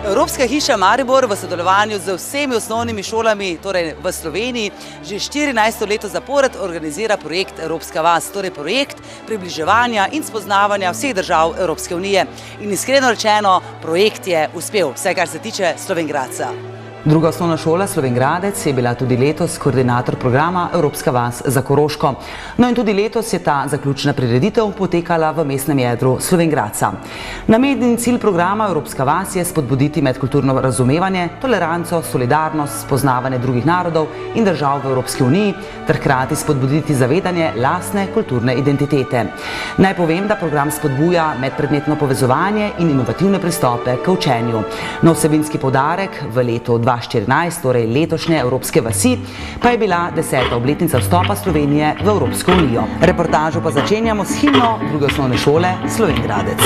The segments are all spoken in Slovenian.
Evropska hiša Maribor v sodelovanju z vsemi osnovnimi šolami, torej v Sloveniji, že 14. leto zapored organizira projekt Evropska vas, torej projekt približevanja in spoznavanja vseh držav Evropske unije. In iskreno rečeno, projekt je uspel, vse kar se tiče Slovenj Gradca. Druga osnovna šola Slovenj Gradec je bila tudi letos koordinator programa Evropska vas za Koroško. No in tudi letos je ta zaključna prireditev potekala v mestnem jedru Slovenj Gradca. Namen in cilj programa Evropska vas je spodbuditi medkulturno razumevanje, toleranco, solidarnost, spoznavanje drugih narodov in držav v Evropski uniji ter hkrati spodbuditi zavedanje lastne kulturne identitete. Naj povem, da program spodbuja medpredmetno povezovanje in inovativne pristope k učenju. No, vsebinski poudarek v letu 2014, torej letošnje Evropske vasi, pa je bila 10. obletnica vstopa Slovenije v Evropsko unijo. Reportažo pa začenjamo s himno druge osnovne šole Slovenj Gradec.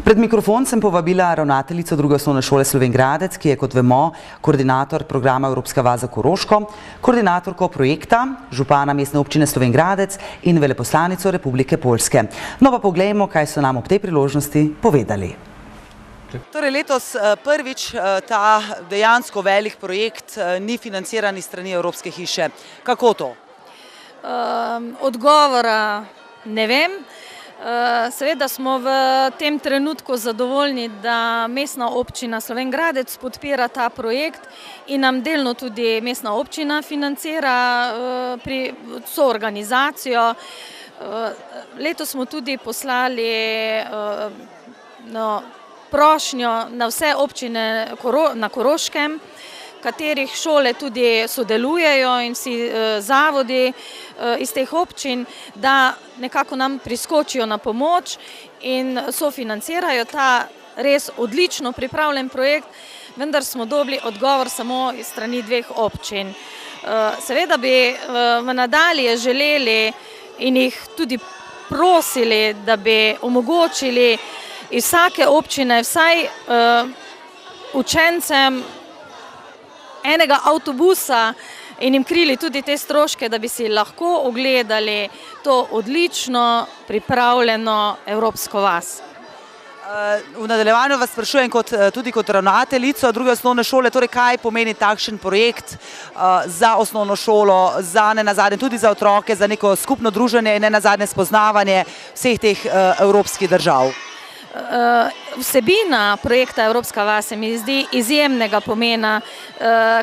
Pred mikrofon sem povabila ravnateljico druge osnovne šole Slovenj Gradec, ki je, kot vemo, koordinator programa Evropska vas za Koroško, koordinatorko projekta, župana mestne občine Slovenj Gradec in veleposlanico Republike Poljske. No pa poglejmo, kaj so nam ob tej priložnosti povedali. Torej letos prvič ta dejansko velik projekt ni financiran iz strani Evropske hiše. Kako to? Odgovora ne vem. Seveda smo v tem trenutku zadovoljni, da mestna občina Slovenj Gradec podpira ta projekt in nam delno tudi mestna občina financira pri soorganizacijo. Letos smo tudi poslali prošnjo na vse občine na Koroškem, katerih šole tudi sodelujejo in vsi zavodi iz teh občin, da nekako nam priskočijo na pomoč in sofinancirajo ta res odlično pripravljen projekt, vendar smo dobili odgovor samo iz strani 2 občin. Seveda bi v nadalje želeli in jih tudi prosili, da bi omogočili iz vsake občine vsaj učencem enega avtobusa in jim krili tudi te stroške, da bi si lahko ogledali to odlično pripravljeno Evropsko vas. V nadaljevanju vas sprašujem tudi kot ravnateljico druge osnovne šole, torej kaj pomeni takšen projekt za osnovno šolo, za nenazadnje tudi za otroke, za neko skupno druženje in nenazadnje spoznavanje vseh teh evropskih držav. Vsebina projekta Evropska vas se mi zdi izjemnega pomena,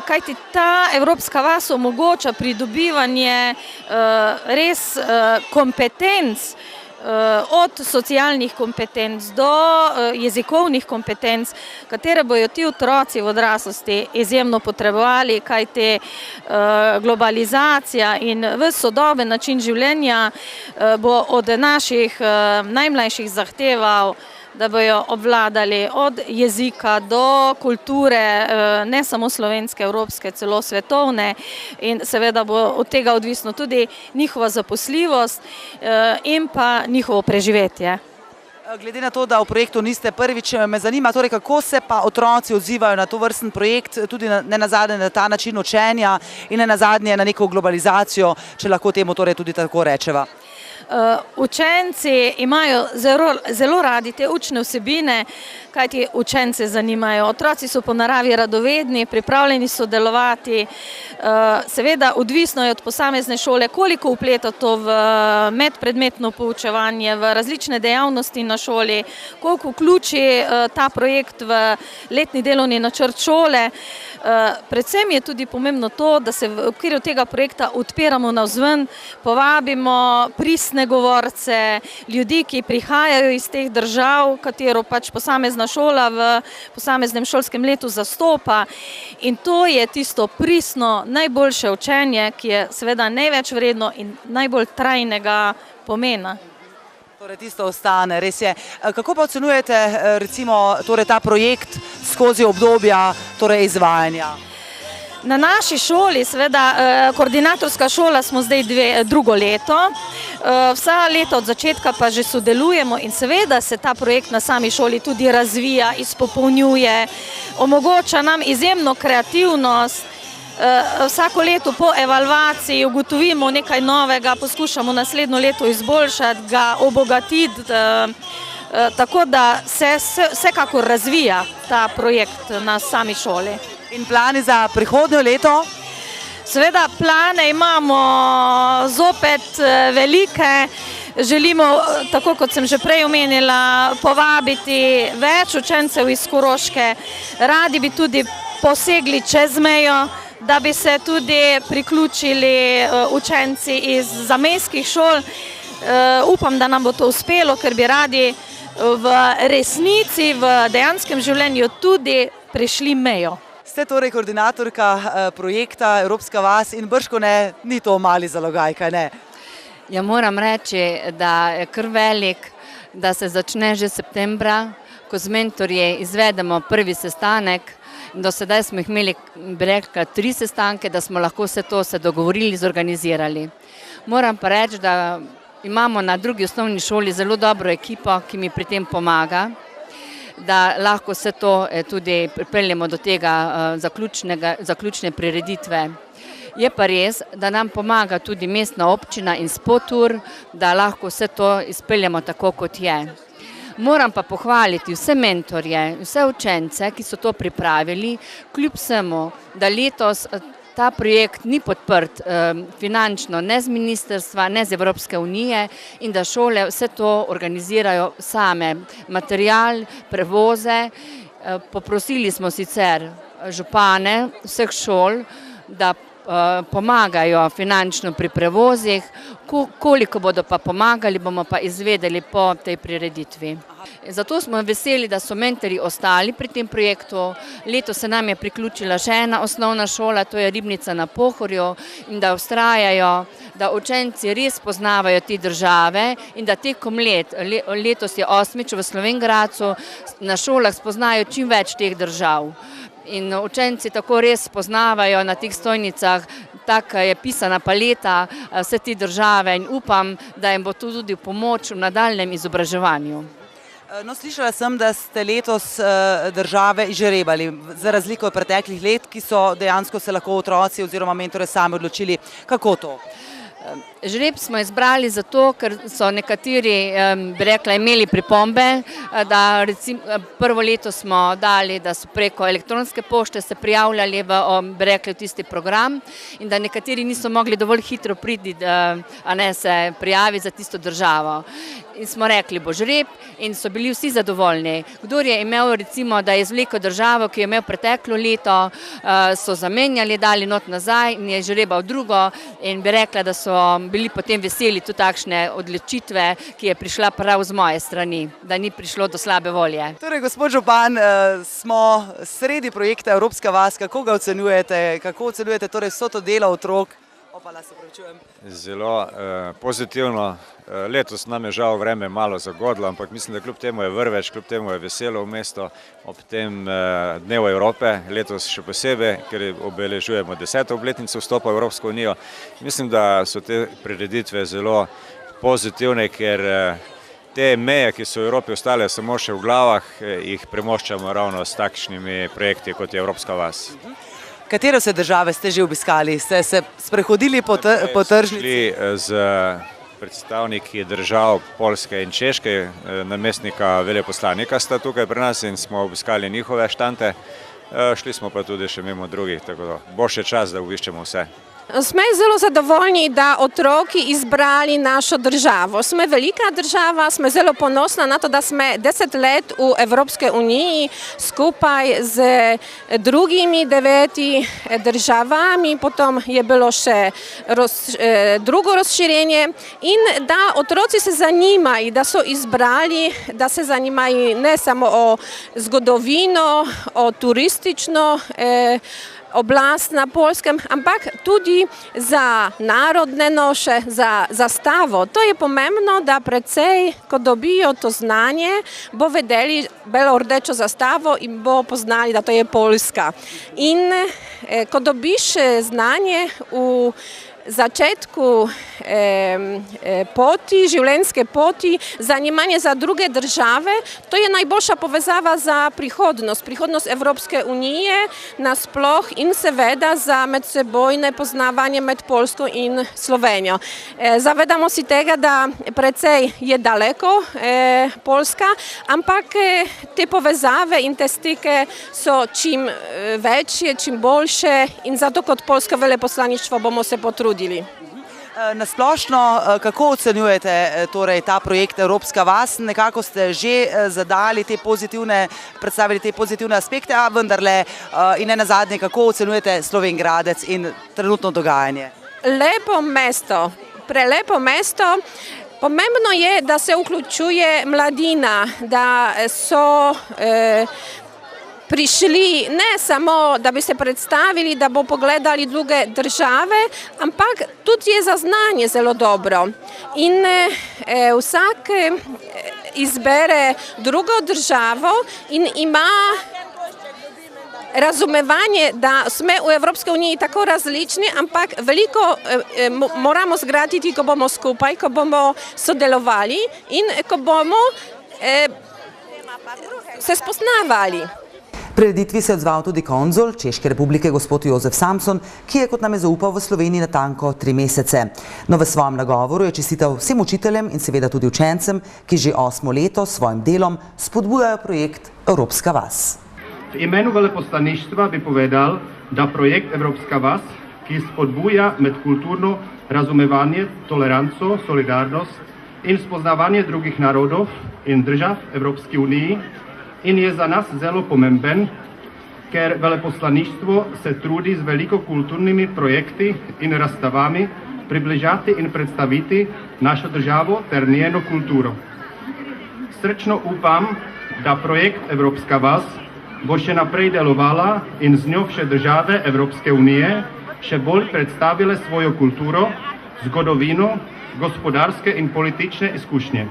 kajti ta Evropska vas omogoča pridobivanje res kompetenc, od socialnih kompetenc do jezikovnih kompetenc, katere bojo ti otroci v odraslosti izjemno potrebovali, kajti globalizacija in ves sodoben način življenja bo od naših najmlajših zahteval, da bojo obvladali od jezika do kulture, ne samo slovenske, evropske, celo svetovne, in seveda bo od tega odvisno tudi njihova zaposljivost in pa njihovo preživetje. Glede na to, da v projektu niste prvič, me zanima, torej, kako se pa otroci odzivajo na to vrsten projekt, tudi ne nazadnje na ta način učenja in ne nazadnje na neko globalizacijo, če lahko temu torej tudi tako rečeva. Učenci imajo zelo radi te učne vsebine, kajti učence zanimajo. Otroci so po naravi radovedni, pripravljeni sodelovati. Seveda odvisno je od posamezne šole, koliko vpleta to v medpredmetno poučevanje, v različne dejavnosti na šoli, koliko vključi ta projekt v letni delovni načrt šole. Predvsem je tudi pomembno to, da se v okviru tega projekta odpiramo navzven, povabimo pristne govorce, ljudi, ki prihajajo iz teh držav, katero pač posamezna šola v posameznem šolskem letu zastopa. In to je tisto pristno, najboljše učenje, ki je seveda največ vredno in najbolj trajnega pomena. Torej tisto ostane, res je. Kako pa ocenjujete recimo torej ta projekt skozi obdobja torej izvajanja? Na naši šoli, seveda koordinatorska šola smo zdaj drugo leto, vsa leta od začetka pa že sodelujemo in seveda se ta projekt na sami šoli tudi razvija, izpopolnjuje, omogoča nam izjemno kreativnost. Vsako leto po evalvaciji ugotovimo nekaj novega, poskušamo naslednjo leto izboljšati, ga obogatiti, tako da se vsekakor razvija ta projekt na sami šoli. In plani za prihodnje leto? Seveda plane imamo zopet velike, želimo, tako kot sem že prej omenila, povabiti več učencev iz Koroške, radi bi tudi posegli čez mejo, da bi se tudi priključili učenci iz zamejskih šol. Upam, da nam bo to uspelo, ker bi radi v resnici, v dejanskem življenju tudi prešli mejo. Ste torej koordinatorka projekta Evropska vas in bržkone ni to mali zalogaj, kaj ne? Ja, moram reči, da je kar velik, da se začne že septembra, ko z mentorji izvedemo prvi sestanek. Do sedaj smo jih imeli, bi rekla, 3 sestanke, da smo lahko vse to se dogovorili, zorganizirali. Moram pa reči, da imamo na drugi osnovni šoli zelo dobro ekipo, ki mi pri tem pomaga, da lahko vse to tudi pripeljemo do tega zaključne prireditve. Je pa res, da nam pomaga tudi mestna občina in Spotur, da lahko vse to izpeljemo tako, kot je. Moram pa pohvaliti vse mentorje, vse učence, ki so to pripravili, kljub vsemu, da letos ta projekt ni podprt finančno ne z ministrstva, ne z Evropske unije in da šole vse to organizirajo same. Material, prevoze, poprosili smo sicer župane vseh šol, da pomagajo finančno pri prevozih, koliko bodo pa pomagali, bomo pa izvedeli po tej prireditvi. Zato smo veseli, da so mentorji ostali pri tem projektu. Letos se nam je priključila še ena osnovna šola, to je Ribnica na Pohorju, in da vztrajajo, da učenci res poznavajo te države in da tekom letos je 8. v Slovenj Gradcu, na šolah spoznajo čim več teh držav. In učenci tako res poznavajo na teh stojnicah, taka je pisana paleta vse te države in upam, da jim bo to tudi v pomoč v nadaljnjem izobraževanju. No, slišala sem, da ste letos države izžrebali, za razliko od preteklih let, ki so dejansko se lahko otroci oziroma mentore sami odločili. Kako to? Žreb smo izbrali zato, ker so nekateri, bi rekla, imeli pripombe, da recimo prvo leto smo dali, da so preko elektronske pošte se prijavljali bi rekli, v tisti program in da nekateri niso mogli dovolj hitro priti, a ne se prijaviti za tisto državo. In smo rekli, bo žreb in so bili vsi zadovoljni. Kdor je imel recimo, da je izvlekel državo, ki je imel preteklo leto, so zamenjali, dali not nazaj in je žrebal drugo in bi rekla, da so bili potem veseli tudi takšne odločitve, ki je prišla prav z moje strani, da ni prišlo do slabe volje. Torej, gospod župan, smo sredi projekta Evropska vas, kako ga ocenjujete, kako ocenjujete torej vso to delo otrok? Zelo pozitivno. Letos nam je žal vreme malo zagodlo, ampak mislim, da kljub temu je vrveč, kljub temu je veselo v mesto ob tem dnevu Evrope, letos še posebej, ker obeležujemo 10. obletnico vstopa v Evropsko unijo. Mislim, da so te prireditve zelo pozitivne, ker te meje, ki so v Evropi ostale samo še v glavah, jih premoščamo ravno s takšnimi projekti, kot je Evropska vas. Katere vse države ste že obiskali? Ste se sprehodili po tržnici? Šli z predstavniki držav Poljske in Češke, namestnika veleposlanika sta tukaj pri nas in smo obiskali njihove štante. Šli smo pa tudi še mimo drugih, tako da bo še čas, da obiščemo vse. Sme zelo zadovoljni, da otroci izbrali našo državo. Sme velika država, sme zelo ponosna na to, da sme 10 let v Evropske uniji skupaj z drugimi 9 državami, potom je bilo še drugo razširjenje in da otroci se zanimajo, da so izbrali, da se zanimajo ne samo o zgodovino, o turistično oblast na Poljskem, ampak tudi za narodne noše, za zastavo. To je pomembno, da precej, ko dobijo to znanje, bo vedeli belo-rdečo zastavo in bo poznali, da to je Poljska. In ko dobiš znanje v začetku poti, življenjske poti, zanimanje za druge države, to je najboljša povezava za prihodnost Evropske unije nasploh in seveda za medsebojne poznavanje med Poljsko in Slovenijo. Zavedamo si tega, da precej je daleko Poljska, ampak te povezave in te stike so čim večje, čim boljše in zato kot poljsko veleposlaništvo bomo se potrudili. Na splošno, kako ocenjujete torej ta projekt Evropska vas? Nekako ste že predstavili te pozitivne aspekte, a vendarle in ne nazadnje, kako ocenjujete Slovenj Gradec in trenutno dogajanje? Lepo mesto, prelepo mesto. Pomembno je, da se vključuje mladina, da so prišli ne samo, da bi se predstavili, da bo pogledali druge države, ampak tudi je za znanje zelo dobro. In vsak izbere drugo državo in ima razumevanje, da sme v Evropske uniji tako različni, ampak veliko moramo zgraditi, ko bomo skupaj, ko bomo sodelovali in ko bomo se spoznavali. Prireditvi se je odzval tudi konzul Češke republike gospod Jozef Samson, ki je, kot nam je zaupal, v Sloveniji natanko 3 mesece. No, v svojem nagovoru je čestital vsem učiteljem in seveda tudi učencem, ki že 8. leto s svojim delom spodbujajo projekt Evropska vas. V imenu veleposlaništva bi povedal, da projekt Evropska vas, ki spodbuja medkulturno razumevanje, toleranco, solidarnost in spoznavanje drugih narodov in držav Evropske unije, in je za nas zelo pomemben, ker veleposlaništvo se trudi z veliko kulturnimi projekti in razstavami približati in predstaviti našo državo ter njeno kulturo. Srčno upam, da projekt Evropska vas bo še naprej delovala in z njo še države Evropske unije še bolj predstavile svojo kulturo, zgodovino, gospodarske in politične izkušnje.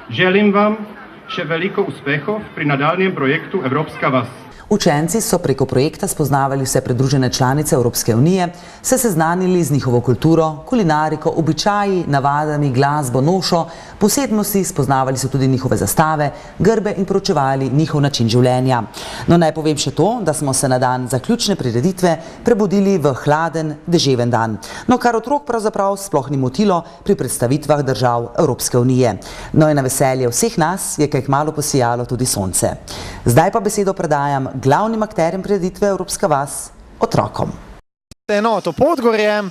Želim vam še veliko uspehov pri nadaljnjem projektu Evropska vas. Učenci so preko projekta spoznavali vse pridružene članice Evropske unije, se seznanili z njihovo kulturo, kulinariko, običaji, navadami, glasbo, nošo, posebnosti, spoznavali so tudi njihove zastave, grbe in proučevali njihov način življenja. No, naj povem še to, da smo se na dan zaključne prireditve prebudili v hladen, deževen dan. No, kar otrok pravzaprav sploh ni motilo pri predstavitvah držav Evropske unije. No, in na veselje vseh nas je kaj kmalu posijalo tudi sonce. Zdaj pa besedo predajam glavnim akterjem prireditve Evropska vas, otrokom. Enoto Podgorje.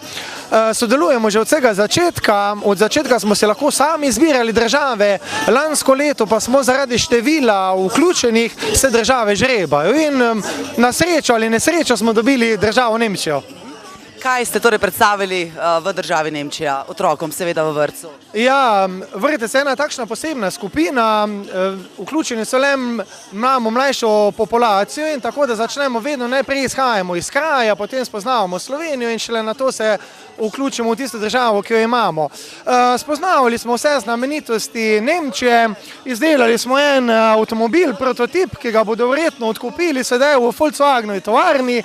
Sodelujemo že od vsega začetka. Od začetka smo se lahko sami izbirali države. Lansko leto pa smo zaradi števila vključenih se države žrebajo. In na srečo ali nesrečo smo dobili državo Nemčijo. Kaj ste torej predstavili v državi Nemčija, otrokom, seveda v vrtcu? Ja, vrtec je ena takšna posebna skupina, vključeni so le imamo mlajšo populacijo in tako, da začnemo vedno najprej izhajamo iz kraja, potem spoznavamo Slovenijo in šele na to se vključimo v tisto državo, ki jo imamo. Spoznavali smo vse znamenitosti Nemčije, izdelali smo en avtomobil, prototip, ki ga bodo verjetno odkupili sedaj v Volkswagenovi tovarni.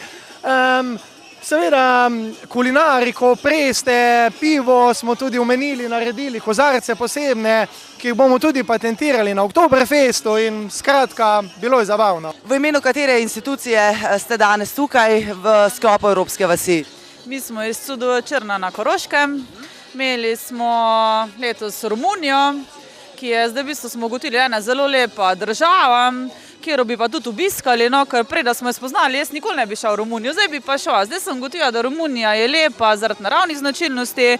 Seveda kulinariko, preste, pivo smo tudi omenili, naredili kozarce posebne, ki jih bomo tudi patentirali na Oktoberfestu in skratka, bilo je zabavno. V imenu katere institucije ste danes tukaj v sklopu Evropske vasi? Mi smo iz Cudo Črna na Koroškem. Imeli smo letos Romunijo, ki je zdaj v bistvu smo ugotovili ena zelo lepa država, kjer bi pa tudi obiskali, no, ker prej, da smo jo spoznali, jaz nikoli ne bi šel v Romunijo, zdaj bi pa šel. Zdaj sem ugotovila, da Romunija je lepa zaradi naravnih značilnosti,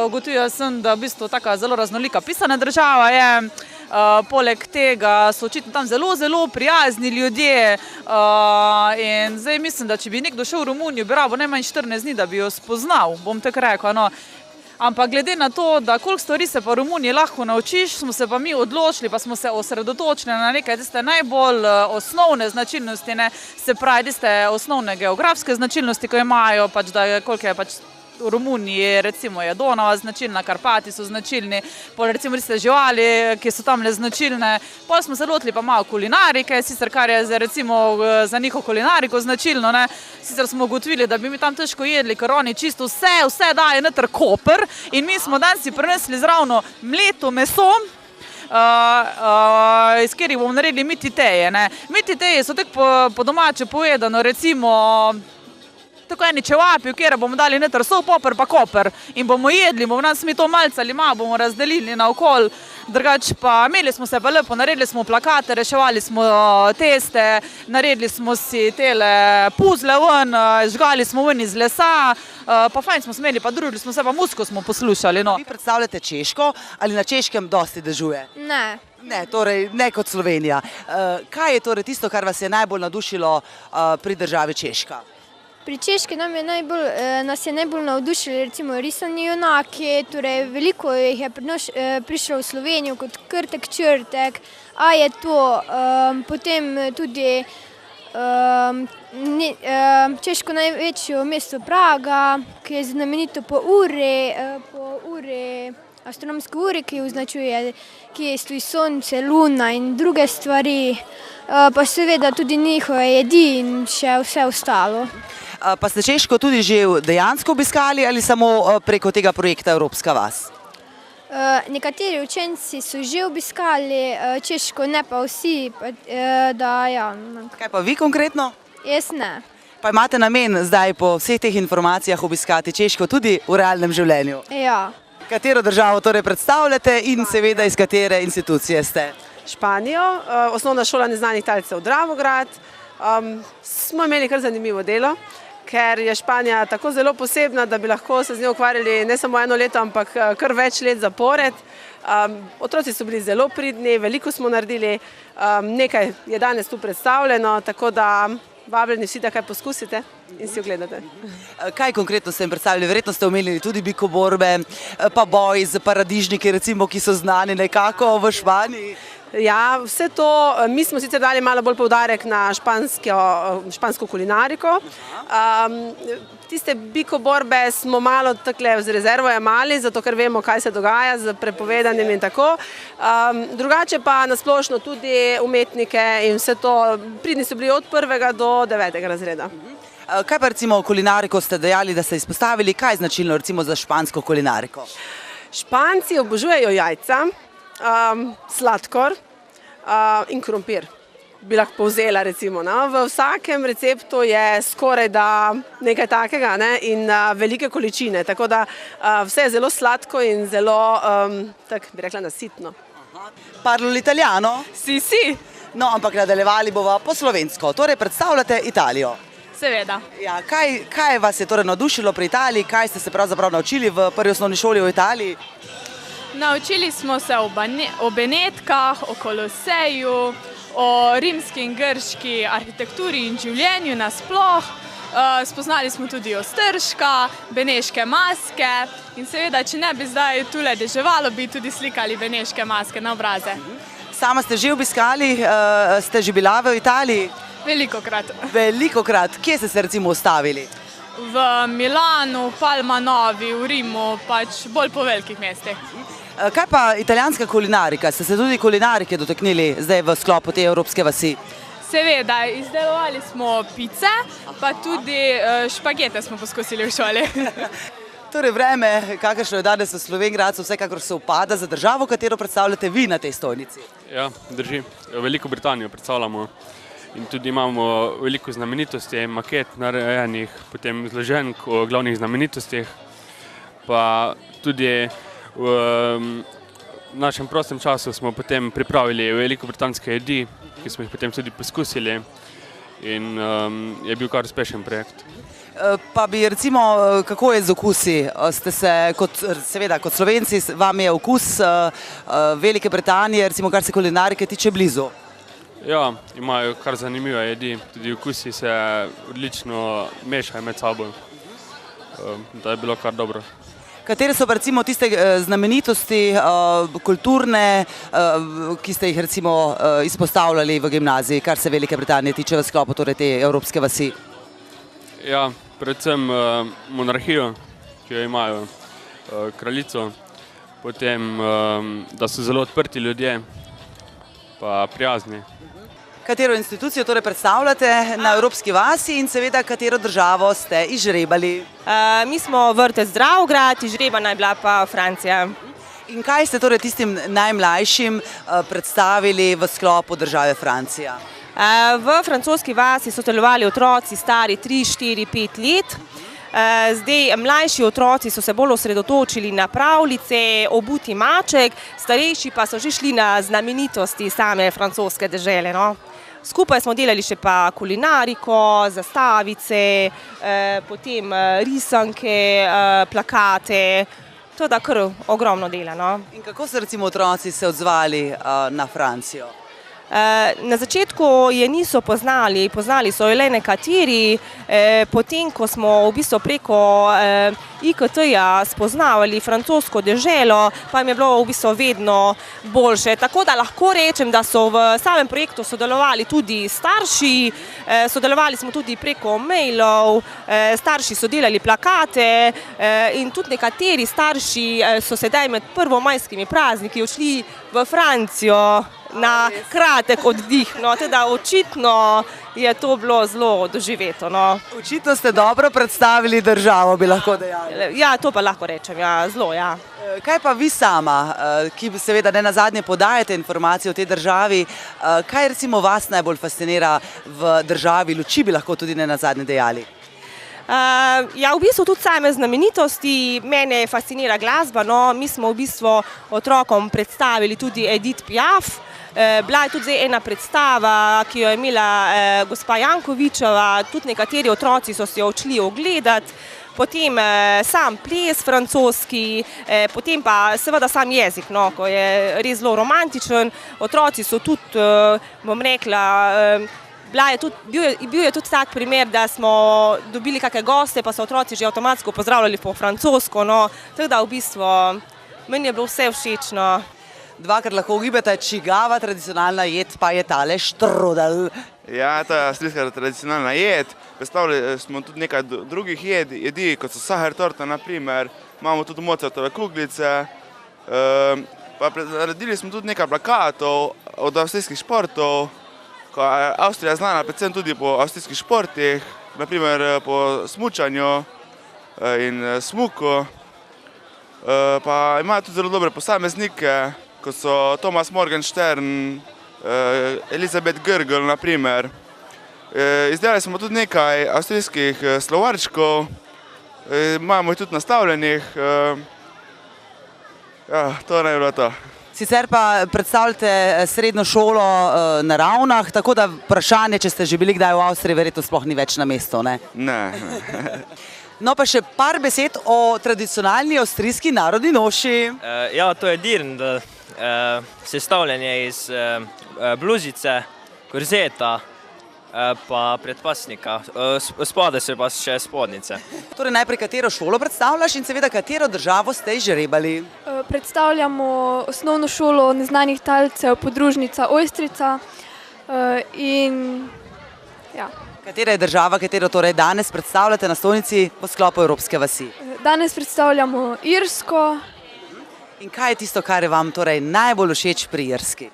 ugotovila sem, da v bistvu taka zelo raznolika pisana država je, poleg tega so očitno tam zelo prijazni ljudje in zdaj mislim, da če bi nekdo šel v Romunijo, bi rabo najmanj 14 dni, da bi jo spoznal, bom tako rekla, no. Ampak glede na to, da koliko stvari se pa v Romuniji lahko naučiš, smo se pa mi odločili, pa smo se osredotočili na nekaj tiste najbolj osnovne značilnosti, ne, se pravi, tiste osnovne geografske značilnosti, ko imajo, pač, da koliko je pač v Romuniji, recimo je Donava značilna, Karpati so značilni, pol recimo tiste živali, ki so tamle značilne, pol smo se lotili pa malo kulinarike, sicer kar je recimo za njihovo kulinariko značilno, ne, sicer smo ugotovili, da bi mi tam težko jedli, ker oni čisto vse daje noter koper in mi smo danes si prinesli zravno mleto meso, iz katerih bomo naredili mititeje, ne. Mititeje so tako po domače povedano, recimo tako eni čevapi, v kjer bomo dali noter sol, poper pa koper in bomo jedli, bomo nas mi to malce ali malo bomo razdelili na okol, drugače pa imeli smo se pa lepo, naredili smo plakate, reševali smo teste, naredili smo si tele puzle ven, žgali smo ven iz lesa, pa fajn smo se imeli, pa družili smo se, pa muziko smo poslušali, no. Vi predstavljate Češko, ali na Češkem dosti dežuje? Ne. Ne, torej ne kot Slovenija. Kaj je torej tisto, kar vas je najbolj navdušilo pri državi Češka? Pri Češki nas je najbolj navdušili recimo risani junaki, torej veliko jih je prišlo v Slovenijo kot Krtek Črtek, a je to, potem tudi češko največje mesto Praga, ki je znamenito po astronomski uri, ki označuje, kje stoji sonce, luna in druge stvari, pa seveda tudi njihove jedi in še vse ostalo. Pa ste Češko tudi že dejansko obiskali ali samo preko tega projekta Evropska vas? Nekateri učenci so že obiskali Češko, ne pa vsi, ja. Kaj pa vi konkretno? Jaz ne. Pa imate namen zdaj po vseh teh informacijah obiskati Češko tudi v realnem življenju? Ja. Katero državo torej predstavljate in seveda iz katere institucije ste? Španijo, osnovna šola neznanih talcev Dravograd. Smo imeli kar zanimivo delo, ker je Španija tako zelo posebna, da bi lahko se z njo ukvarjali ne samo eno leto, ampak kar več let zapored. Otroci so bili zelo pridni, veliko smo naredili, nekaj je danes tu predstavljeno, tako da vabljeni vsi, da kaj poskusite in si ogledate. Kaj konkretno ste jim predstavili? Verjetno ste omenili tudi bikoborbe, pa boj z paradižniki, recimo, ki so znani nekako v Španiji. Ja, vse to, mi smo sicer dali malo bolj poudarek na špansko kulinariko. Tiste bikoborbe smo malo takle z rezervo jemali, zato ker vemo, kaj se dogaja z prepovedanim in tako. Drugače pa nasplošno tudi umetnike in vse to, pridni so bili od 1. do 9. razreda. Kaj pa recimo kulinariko ste dejali, da ste izpostavili, kaj je značilno recimo za špansko kulinariko? Španci obožujejo jajca, sladkor in krompir, bi lahko povzela recimo. V vsakem receptu je skoraj da nekaj takega in velike količine, tako da vse je zelo sladko in zelo, tako bi rekla, nasitno. Parlo l'italiano? Si. No, ampak nadaljevali bova po slovensko, torej predstavljate Italijo. Seveda. Ja, kaj vas je torej navdušilo pri Italiji, kaj ste se pravzaprav naučili v prvi osnovni šoli v Italiji? Naučili smo se o Benetkah, o Koloseju, o rimski in grški arhitekturi in življenju nasploh. Spoznali smo tudi Ostržka, beneške maske in seveda, če ne bi zdaj tule deževalo, bi tudi slikali beneške maske na obraze. Sama ste že obiskali, ste že bila v Italiji? Velikokrat. Velikokrat. Kje ste se recimo ustavili? V Milanu, Palma Novi, v Rimu, pač bolj po velikih mestih. Kaj pa italijanska kulinarika? Ste se tudi kulinarike dotaknili zdaj v sklopu te Evropske vasi? Seveda, izdelovali smo pice, pa tudi špagete smo poskusili v šoli. Torej vreme, kakršno je danes v Slovenj Gradcu, vsekakor se upada za državo, katero predstavljate vi na tej stojnici. Ja, drži. Veliko Britanijo predstavljamo in tudi imamo veliko znamenitosti, maket narejenih, potem izloženk o glavnih znamenitostih, pa tudi v našem prostem času smo potem pripravili veliko britanske jedi, ki smo jih potem tudi poskusili in je bil kar uspešen projekt. Pa bi recimo, kako je z okusi? Ste se, seveda, kot Slovenci, vam je okus Velike Britanije, recimo kar se kulinarike tiče, blizu? Ja, imajo kar zanimive jedi, tudi okusi se odlično mešajo med sabo, da je bilo kar dobro. Katere so pa recimo tiste znamenitosti kulturne, ki ste jih recimo izpostavljali v gimnaziji, kar se Velike Britanije tiče v sklopu torej te evropske vasi? Ja, predvsem monarhijo, ki jo imajo, kraljico, potem, da so zelo odprti ljudje, pa prijazni. Katero institucijo torej predstavljate na evropski vasi in seveda katero državo ste izžrebali? Mi smo vrtec Dravograd, izžrebana je bila pa Francija. In kaj ste torej tistim najmlajšim predstavili v sklopu države Francija? V francoski vasi so sodelovali otroci stari 3, 4, 5 let. Zdaj, mlajši otroci so se bolj osredotočili na pravljice, obuti maček, starejši pa so že šli na znamenitosti same francoske dežele. No? Skupaj smo delali še pa kulinariko, zastavice, potem risanke, plakate, to da kar ogromno dela. No? In kako so recimo otroci se odzvali na Francijo? Na začetku je niso poznali so jo le nekateri, potem ko smo v bistvu preko IKT-ja spoznavali francosko deželo, pa jim je bilo v bistvu vedno boljše. Tako da lahko rečem, da so v samem projektu sodelovali tudi starši, sodelovali smo tudi preko mailov, starši so delali plakate in tudi nekateri starši so sedaj med prvomajskimi prazniki odšli v Francijo na kratek oddih, no, teda očitno je to bilo zelo doživeto. No. Očitno ste dobro predstavili državo, bi lahko dejali. Ja, to pa lahko rečem, ja, zelo, ja. Kaj pa vi sama, ki seveda ne nazadnje podajate informacije o tej državi, kaj recimo vas najbolj fascinira v državi Luči, bi lahko tudi ne nazadnje dejali? Ja, v bistvu tudi same znamenitosti, mene fascinira glasba, no, mi smo v bistvu otrokom predstavili tudi Edith Piaf. Bila je tudi ena predstava, ki jo je imela gospa Jankovičeva, tudi nekateri otroci so si jo odšli ogledati, potem sam ples francoski, potem pa seveda sam jezik, no, ko je res zelo romantičen. Otroci so tudi, bom rekla, bil je tudi tak primer, da smo dobili kakšne goste, pa so otroci že avtomatsko pozdravljali po francosko, no, tako da v bistvu meni je bilo vse všečno. Dvakrat lahko ugibate, čigava tradicionalna jed pa je tale štrudel. Ja, ta avstrijska tradicionalna jed. Predstavili smo tudi nekaj drugih jedi, kot so saher torta, naprimer. Imamo tudi Mozartove kuglice. Pa naredili smo tudi nekaj plakatov od avstrijskih športov. Avstrija je znana predvsem tudi po avstrijskih športih, naprimer po smučanju in smuku. Pa imajo tudi zelo dobre posameznike, kot so Thomas Morgenstern, Elizabeth Grgl, naprimer. Izdelali smo tudi nekaj avstrijskih slovarčkov, imamo jih tudi nastavljenih. Ja, to naj bilo to. Sicer pa predstavljate srednjo šolo na Ravnah, tako da vprašanje, če ste že bili kdaj v Avstriji, verjetno sploh ni več na mestu, ne? Ne. No pa še par besed o tradicionalni avstrijski narodni noši. Ja, to je dirnd, sestavljanje iz bluzice, korzeta, pa predpasnika, spode se pa še spodnice. Torej najprej katero šolo predstavljaš in seveda katero državo ste izžrebali? Predstavljamo osnovno šolo neznanih talcev, podružnica Ojstrica in ja. Katera je država, katero torej danes predstavljate na stojnici v sklopu Evropske vasi? Danes predstavljamo Irsko. In kaj je tisto, kar je vam torej najbolj všeč pri Irski?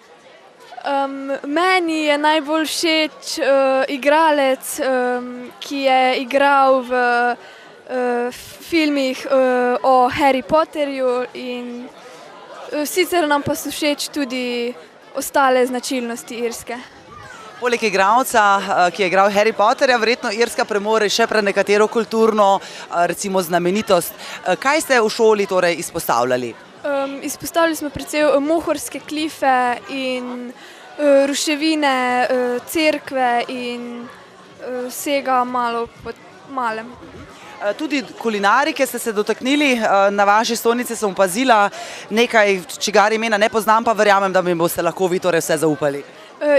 Meni je najbolj všeč igralec, ki je igral v filmih o Harry Potterju in sicer nam pa so všeč tudi ostale značilnosti Irske. Poleg igralca, ki je igral Harry Potterja, verjetno Irska premore še pred nekatero kulturno, recimo znamenitost. Kaj ste v šoli torej izpostavljali? Izpostavili smo precej mohorske klife in ruševine, cerkve in vsega malo po malem. Tudi kulinarike ste se dotaknili, na vaši stolnici sem opazila nekaj, čigar imena ne poznam, pa verjamem, da mi boste lahko vi torej vse zaupali.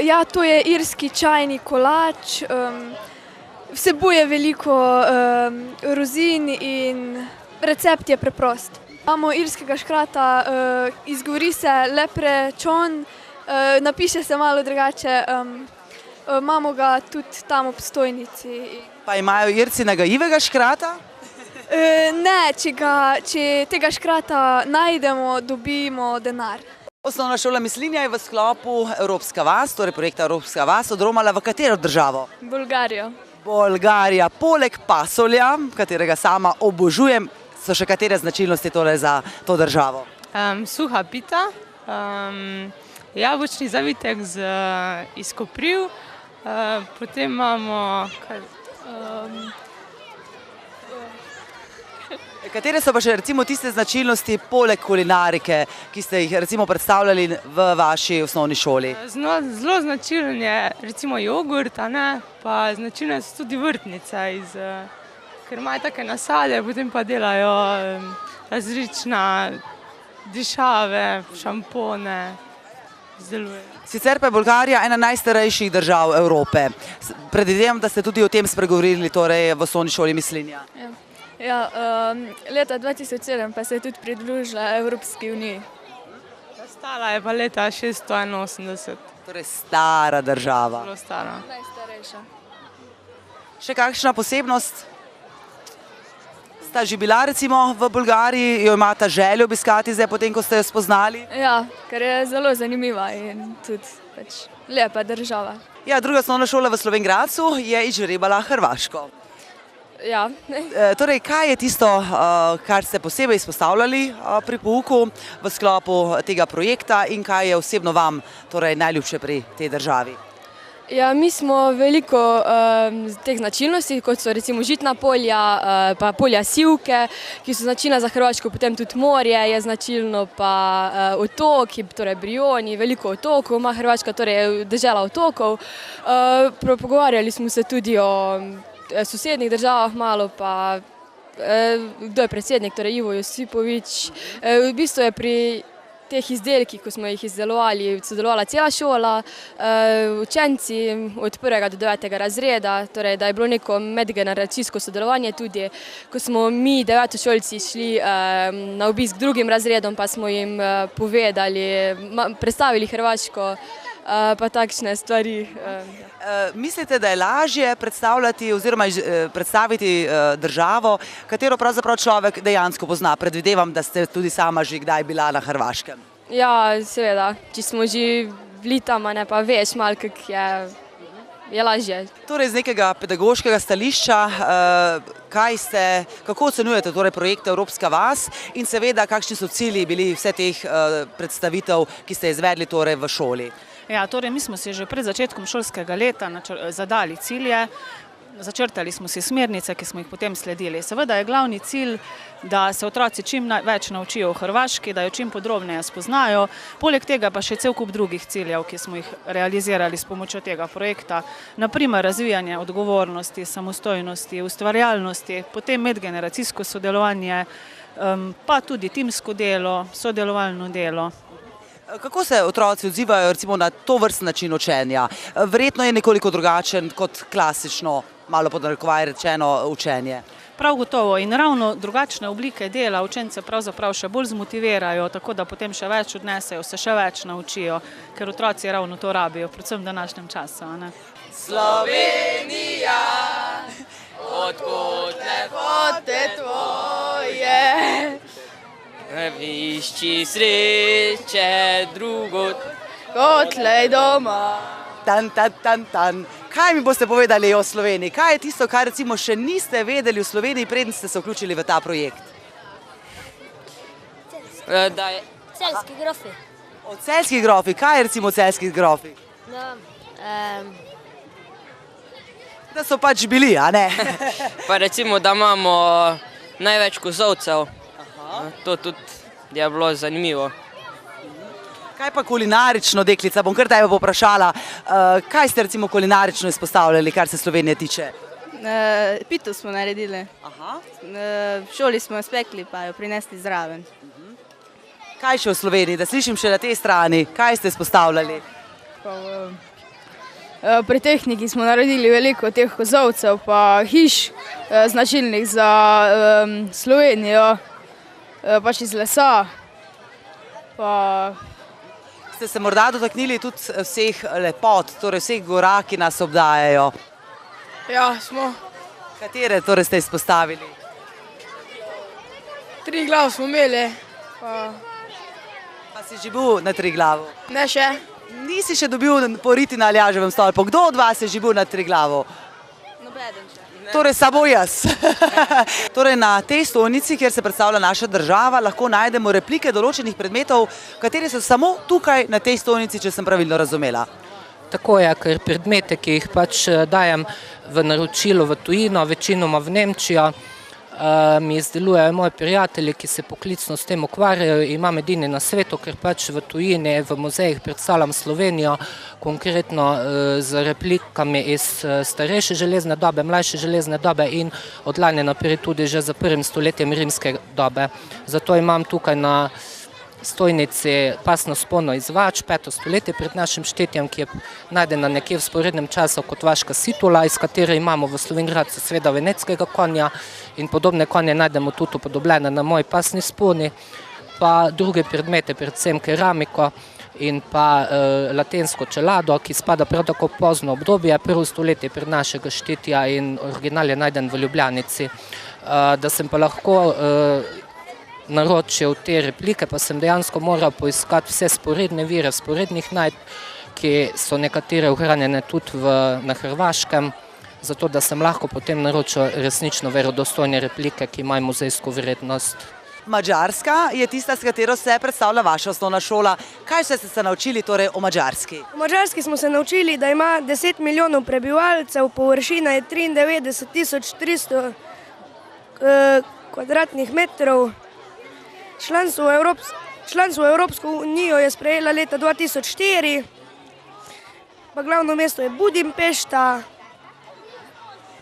Ja, to je irski čajni kolač, vsebuje veliko rozin in recept je preprost. Imamo irskega škrata, izgovori se leprečon, napiše se malo drugače, imamo ga tudi tam ob stojnici. Pa imajo Irci nagajivega škrata? Ne, če tega škrata najdemo, dobimo denar. Osnovna šola Mislinja je v sklopu Evropska vas, torej projekta Evropska vas, odromala v katero državo? Bolgarijo. Bolgarija. Poleg pasolja, katerega sama obožujem, so še katere značilnosti torej za to državo? Suha pita, jabolčni zavitek iz kopriv, potem imamo Katere so pa še recimo tiste značilnosti poleg kulinarike, ki ste jih recimo predstavljali v vaši osnovni šoli? Zelo značilen je recimo jogurt, pa značilne so tudi vrtnice, ker imajo take nasade, potem pa delajo različna dišave, šampone, izdelujejo. Sicer pa je Bolgarija ena najstarejših držav Evrope. Predvidevam, da ste tudi o tem spregovorili torej v osnovni šoli Mislinja. Ja, leta 2007 pa se je tudi pridružila Evropski uniji. Stala je pa leta 681. Torej stara država. Zelo stara. Najstarejša. Še kakšna posebnost? Sta že bila recimo v Bolgariji, jo imata željo obiskati zdaj potem, ko ste jo spoznali? Ja, ker je zelo zanimiva in tudi lepa država. Ja, druga osnovna šola v Slovenj Gradcu je izžrebala Hrvaško. Ja. Torej, kaj je tisto, kar ste posebej izpostavljali pri pouku v sklopu tega projekta in kaj je osebno vam torej najljubše pri tej državi? Ja, mi smo veliko teh značilnosti, kot so recimo žitna polja, pa polja sivke, ki so značilna za Hrvaško, potem tudi morje je značilno, pa otoki, torej Brijoni, veliko otokov ima Hrvaška, torej dežela otokov. Pogovarjali smo se tudi o sosednjih državah malo, pa kdo je predsednik, torej Ivo Josipović. V bistvu je pri teh izdelkih, ko smo jih izdelovali, sodelovala cela šola, učenci od 1. do 9. razreda, torej da je bilo neko medgeneracijsko sodelovanje tudi, ko smo mi devetošolci šli na obisk drugim razredom, pa smo jim povedali, predstavili Hrvaško, pa takšne stvari. Mislite, da je lažje predstavljati oziroma predstaviti državo, katero pravzaprav človek dejansko pozna? Predvidevam, da ste tudi sama že kdaj bila na Hrvaškem. Ja, seveda, če smo že bili tam, pa veš malo, kako je lažje. Torej, z nekega pedagoškega stališča, kako ocenjujete torej projekt Evropska vas in seveda, kakšni so cilji bili vse teh predstavitev, ki ste izvedli torej v šoli? Ja, torej mi smo si že pred začetkom šolskega leta zadali cilje, začrtali smo si smernice, ki smo jih potem sledili. Seveda je glavni cilj, da se otroci čim več naučijo o Hrvaški, da jo čim podrobneje spoznajo. Poleg tega pa še cel kup drugih ciljev, ki smo jih realizirali s pomočjo tega projekta. Naprimer, razvijanje odgovornosti, samostojnosti, ustvarjalnosti, potem medgeneracijsko sodelovanje, pa tudi timsko delo, sodelovalno delo. Kako se otroci odzivajo recimo na to vrstni način učenja? Verjetno je nekoliko drugačen kot klasično, malo pod narekovaj rečeno, učenje. Prav gotovo in ravno drugačne oblike dela učence pravzaprav še bolj zmotivirajo, tako da potem še več odnesejo, se še več naučijo, ker otroci ravno to rabijo, predvsem v današnjem času. Slovenija, odkud lepote tvoje, višči sreče drugod, kotlej doma. Tan. Kaj mi boste povedali o Sloveniji? Kaj je tisto, kar recimo še niste vedeli v Sloveniji, preden ste se vključili v ta projekt? Celjski grofi. O celjskih grofih. Kaj je recimo o celjskih grofih? Da so pač bili, a ne? Pa recimo, da imamo največ kozovcev. To tudi je bilo zanimivo. Kaj pa kulinarično, deklica? Bom kar tebe povprašala. Kaj ste recimo kulinarično izpostavljali, kar se Slovenije tiče? Pito smo naredili. V šoli smo jo spekli, pa jo prinesli zraven. Kaj še v Sloveniji? Da slišim še na tej strani. Kaj ste izpostavljali? Pri tehniki smo naredili veliko teh kozovcev, pa hiš značilnih za Slovenijo, pač iz lesa. Ste se morda dotaknili tudi vseh lepot, torej vseh gora, ki nas obdajajo? Ja, smo. Katere torej ste izpostavili? Triglav smo imeli. Pa si že bil na Triglavu? Ne še. Nisi še dobil poriti na Aljaževem stolpu. Kdo od vas je že bil na Triglavu? Nobeden še. Torej samo jaz. Torej na tej stojnici, kjer se predstavlja naša država, lahko najdemo replike določenih predmetov, kateri so samo tukaj na tej stojnici, če sem pravilno razumela. Tako je, ker predmete, ki jih pač dajem v naročilo v tujino, večinoma v Nemčijo, mi izdelujejo moji prijatelji, ki se poklicno s tem ukvarjajo. Imam edini na svetu, ker pač v tujini, v muzejih predstavljam Slovenijo, konkretno z replikami iz starejše železne dobe, mlajše železne dobe in od lani naprej tudi že za 1. stoletjem rimske dobe. Zato imam tukaj na stojnici pasno spolno izvač, 5. stoletje pred našim štetjem, ki je najdena nekje v sporednem času kot vaška situla, iz katere imamo v Slovenj Gradcu seveda veneckega konja in podobne konje najdemo tudi upodobljene na moji pasni sponi, pa druge predmete, predvsem keramiko in pa latensko čelado, ki spada prav tako v pozno obdobje, 1. stoletje pred našega štetja in original je najden v Ljubljanici. Da sem pa lahko naročil te replike, pa sem dejansko moral poiskati vse sporedne vire, sporednih najdb, ki so nekatere ohranjene tudi na Hrvaškem, zato da sem lahko potem naročil resnično verodostojne replike, ki imajo muzejsko vrednost. Madžarska je tista, s katero se predstavlja vaša osnovna šola. Kaj ste se naučili torej o Madžarski? O Madžarski smo se naučili, da ima 10 milijonov prebivalcev, površina je 93.300 kvadratnih metrov. Članstvo v Evropsko unijo je sprejela leta 2004, pa glavno mesto je Budimpešta.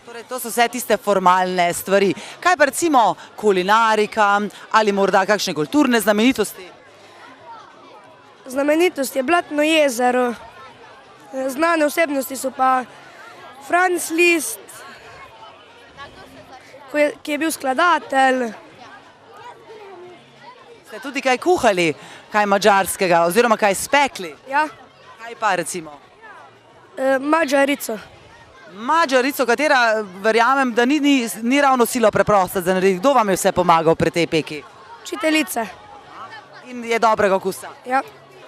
Torej, to so vse tiste formalne stvari. Kaj pa recimo kulinarika ali morda kakšne kulturne znamenitosti? Znamenitost je Blatno jezero. Znane osebnosti so pa Franz Liszt, ki je bil skladatelj. Ste tudi kaj kuhali, kaj madžarskega oziroma kaj spekli? Ja. Kaj pa recimo? Madžarico. Madžarico, katera verjamem, da ni ravno silo preprosta za narediti. Kdo vam je vse pomagal pri tej peki? Učiteljice. In je dobrega okusa? Ja.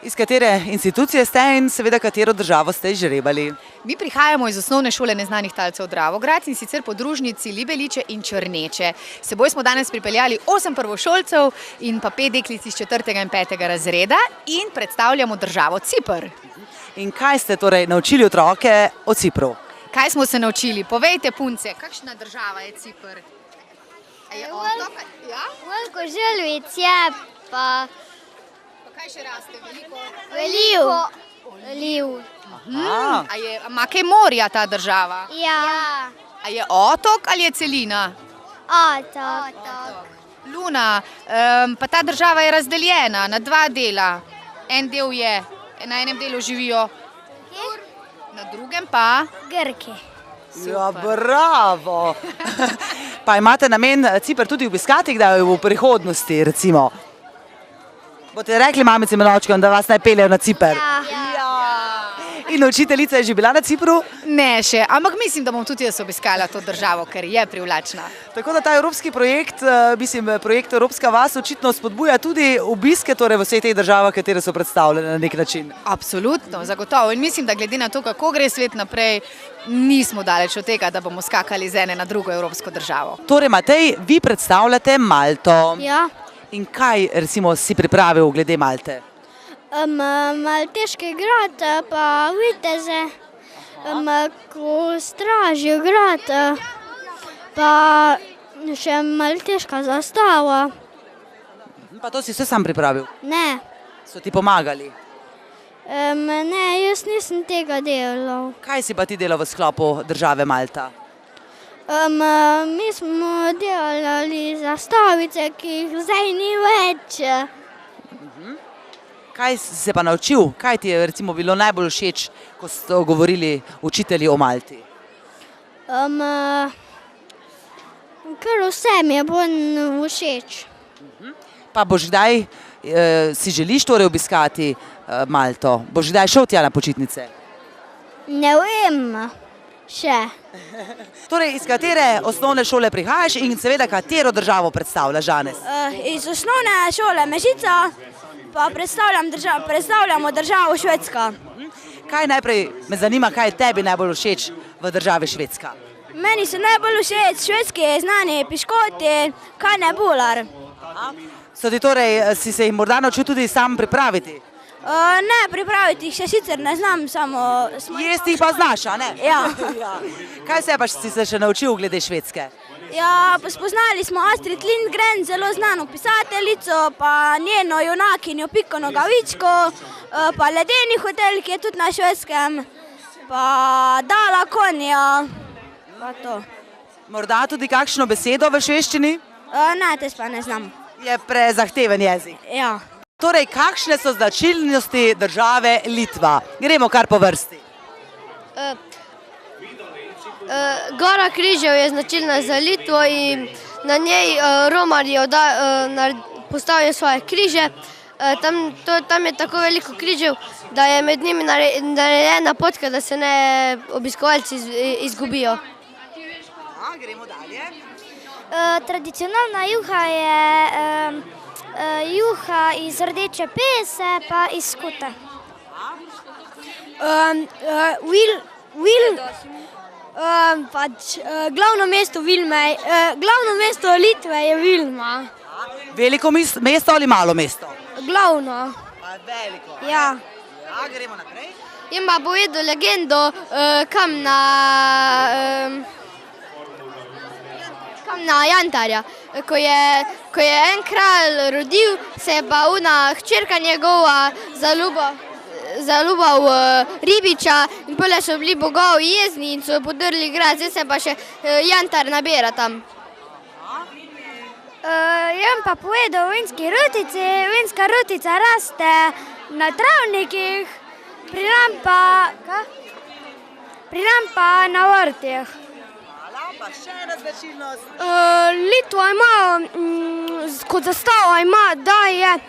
Iz katere institucije ste in seveda katero državo ste izžrebali? Mi prihajamo iz osnovne šole neznanih talcev Dravograd in sicer podružnici Libeliče in Črneče. S seboj smo danes pripeljali 8 prvošolcev in pa 5 deklic iz 4. in 5. razreda in predstavljamo državo Cipr. In kaj ste torej naučili otroke o Cipru? Kaj smo se naučili? Povejte, punce, kakšna država je Cipr? Je otok? Ja? Veliko želvic je, pa... Kaj še raste? Oliv. Ima kaj morja ta država? Ja. A je otok ali je celina? Otok. Luna, pa ta država je razdeljena na 2 dela. En del je, na enem delu živijo, na drugem pa? Grki. Ja, bravo! Pa imate namen Cipr tudi obiskati, kdaj v prihodnosti, recimo? Boste rekli mamici in očkom, da vas naj peljejo na Cipr? Ja. In učiteljica je že bila na Cipru? Ne še, ampak mislim, da bom tudi jaz obiskala to državo, ker je privlačna. Tako da ta evropski projekt, projekt Evropska vas očitno spodbuja tudi obiske torej v vseh teh državah, katere so predstavljene na nek način. Absolutno, zagotovo. In mislim, da glede na to, kako gre svet naprej, nismo daleč od tega, da bomo skakali z ene na drugo evropsko državo. Torej, Matej, vi predstavljate Malto. Ja. In kaj recimo si pripravil glede Malte? Malteški grad, pa viteze, ko stražijo grad, pa še malteška zastava. Pa to si vse sam pripravil? Ne. So ti pomagali? Ne, jaz nisem tega delal. Kaj si pa ti delal v sklopu države Malta? Mi smo delali zastavice, ki jih zdaj ni več. Kaj si se pa naučil? Kaj ti je recimo bilo najbolj všeč, ko so govorili učitelji o Malti? Kar vse mi je bilo všeč. Pa boš kdaj, si želiš torej obiskati Malto? Boš kdaj šel tja na počitnice? Ne vem, še. Torej, iz katere osnovne šole prihajaš in seveda katero državo predstavljaš danes? Iz osnovne šole Mežica pa predstavljamo državo Švedska. Kaj najprej me zanima, kaj je tebi najbolj všeč v državi Švedska? Meni so najbolj všeč švedski znani piškoti, kajne bular. Si se jih morda naučil tudi sam pripraviti? Ne, pripraviti jih še sicer ne znam, samo... Jesti jih pa znaš, a ne? Ja. Kaj vse pa si se še naučil glede Švedske? Ja, spoznali smo Astrid Lindgren, zelo znano pisateljico, pa njeno junakinjo Piko Nogavičko, pa ledeni hotel, ki je tudi na Švedskem, pa Dala konja, pa to. Morda tudi kakšno besedo v švedščini? Ne, te pa ne znam. Je prezahteven jezik. Ja. Torej, kakšne so značilnosti države Litva? Gremo kar po vrsti. Gora križev je značilna za Litvo in na njej romarji postavijo svoje križe. Tam je tako veliko križev, da je med njimi narejena potka, da se ne obiskovalci izgubijo. Gremo dalje. Tradicionalna juha je juha iz rdeče pese pa iz skute. Glavno mesto Litve je Vilna. Veliko mesto ali malo mesto? Glavno. Veliko. Ja. Gremo naprej. Jim pa povedal legendo, kam na Jantarja. Ko je en kralj rodil, se je pa ona hčerka njegova zaljubal ribiča in potem so bili bogovi jezni in so podrli grad, zdaj se pa še Jantar nabira tam. Jem pa povedal o vinski rutici. Vinska rutica raste na travnikih, pri nam pa na vrtih. Pa še ena značilnost. Litva ima, kot zastava ima, da je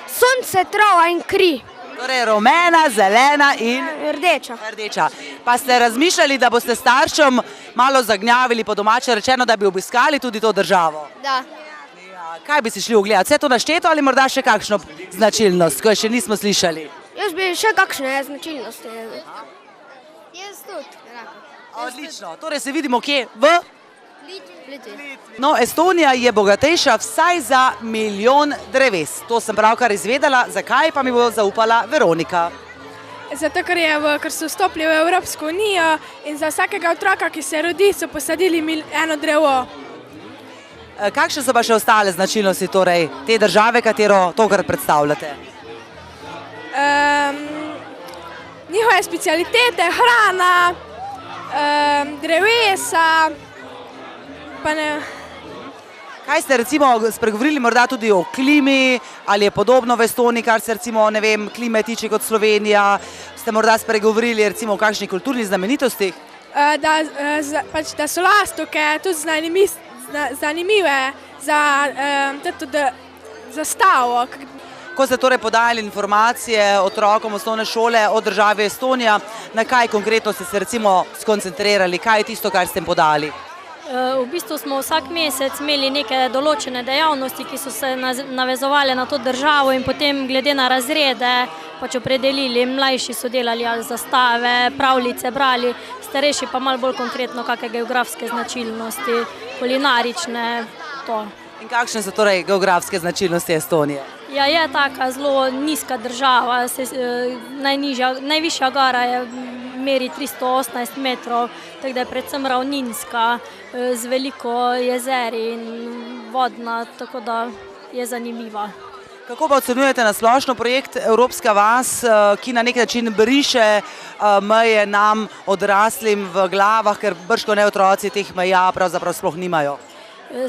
sonce, trava in kri. Torej rumena, zelena in rdeča. Pa ste razmišljali, da boste staršem malo zagnjavili po domače rečeno, da bi obiskali tudi to državo? Da. Kaj bi si šli ogledati? Vse to našteto ali morda še kakšno značilnost, ko še nismo slišali? Jaz bi še kakšne značilnosti. Jaz tudi. Odlično. Torej se vidimo kje? V Litvi. No, Estonija je bogatejša vsaj za 1 milijon dreves. To sem pravkar izvedela. Zakaj pa mi bo zaupala Veronika? Zato, ker so vstopili v Evropsko unijo in za vsakega otroka, ki se rodi, so posadili eno drevo. Kakšne so pa še ostale značilnosti torej te države, katero tokrat predstavljate? Njihove specialitete, hrana, drevesa, pa ne. Kaj ste recimo spregovorili morda tudi o klimi, ali je podobno v Estoniji, kar se recimo, ne vem, klime tiče kot Slovenija? Ste morda spregovorili recimo o kakšni kulturni znamenitostih? Da so lastovke tudi zanimive za zastavo. Ko ste torej podajali informacije otrokom osnovne šole o državi Estonija, na kaj konkretno ste se recimo skoncentrirali, kaj je tisto, kar ste jim podali? V bistvu smo vsak mesec imeli neke določene dejavnosti, ki so se navezovali na to državo in potem glede na razrede pač opredelili. Mlajši so delali zastave, pravljice brali, starejši pa malo bolj konkretno kakšne geografske značilnosti, kulinarične, to. In kakšne so torej geografske značilnosti Estonije? Ja, je taka zelo nizka država, najvišja gora je meri 318 metrov, tako da je predvsem ravninska, z veliko jezeri in vodna, tako da je zanimiva. Kako pa ocenjujete na splošno projekt Evropska vas, ki na nek način briše meje nam odraslim v glavah, ker bržkone otroci teh meja pravzaprav sploh nimajo?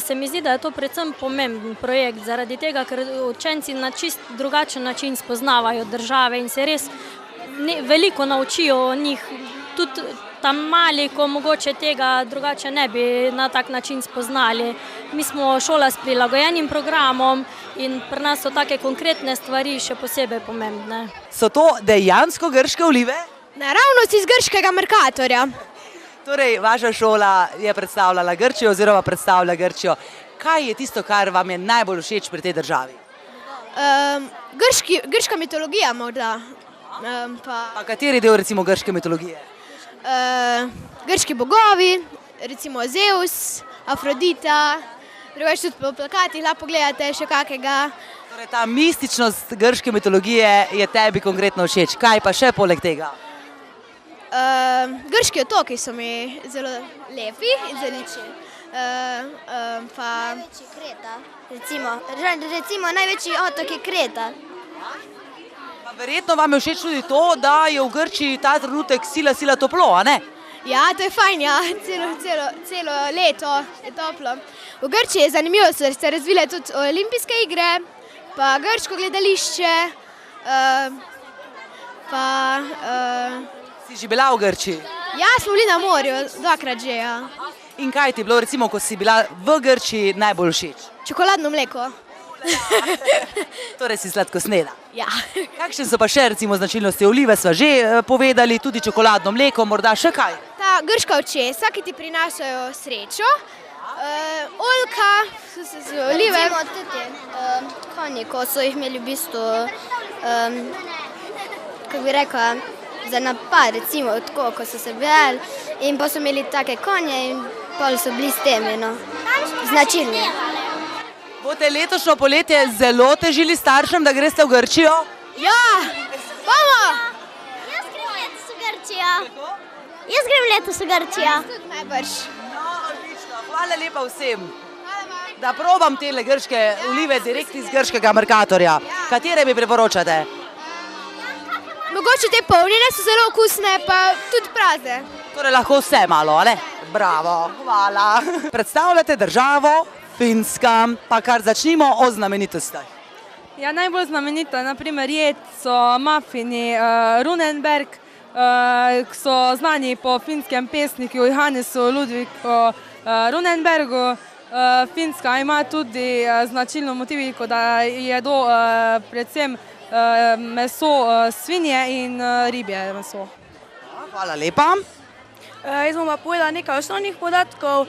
Se mi zdi, da je to predvsem pomemben projekt, zaradi tega, ker učenci na čist drugačen način spoznavajo države in se res veliko naučijo o njih. Tudi tam mali, ko mogoče tega drugače ne bi na tak način spoznali. Mi smo šola s prilagojenim programom in pri nas so take konkretne stvari še posebej pomembne. So to dejansko grške olive? Naravnost iz grškega Mercatorja. Torej, vaša šola je predstavljala Grčijo oziroma predstavlja Grčijo. Kaj je tisto, kar vam je najbolj všeč pri tej državi? Grška mitologija morda. Pa kateri del recimo grške mitologije? Grški bogovi, recimo Zeus, Afrodita, drugače tudi po plakatih lahko pogledate še kakega. Torej, ta mističnost grške mitologije je tebi konkretno všeč. Kaj pa še poleg tega? Grški otoki so mi zelo lepi in zaniči. Največji Kreta, recimo največji otok je Kreta. Verjetno vam je všeč tudi to, da je v Grčiji ta trenutek sila toplo, a ne? Ja, to je fajn, ja. Celo leto je toplo. V Grčiji je zanimivo, da se razvile tudi olimpijske igre, pa grško gledališče, pa... Si že bila v Grčiji? Ja, smo bili na morju, dvakrat že, ja. In kaj ti je bilo, recimo, ko si bila v Grčiji najbolj všeč? Čokoladno mleko. Torej si sladkosneda. Ja. Kakšne so pa še recimo značilnosti olive, sva že povedali, tudi čokoladno mleko, morda še kaj? Ta grška očesa, ki ti prinašajo srečo, oljka, olive. Recimo tudi konji, ko so jih imeli v bistvu, kako bi rekla, za napad, recimo, tako, ko so se bili in pa so imeli take konje in pol so bili s temi, no, značilni. Boste letošnjo poletje zelo težili staršem, da greste v Grčijo? Ja, bomo! Jaz grem letos v Grčijo. Jaz grem letos v Grčijo. Najbrž. No, odlično. Hvala lepa vsem. Da probam tele grške olive direkt iz grškega Mercatorja. Katere mi priporočate? Mogoče te polnjene so zelo okusne, pa tudi prazne. Torej lahko vse malo, a ne? Bravo, hvala. Predstavljate državo Finska, pa kar začnimo o znamenitostih. Ja, najbolj znamenita, naprimer, jed so mafini Runenberg, so znani po finskem pesniku Johannesu Ludvigu Runenbergu. Finska ima tudi značilno motiviko, da jedo predvsem meso svinje in ribje meso. Hvala lepa. Jaz bom pa povedala nekaj osnovnih podatkov.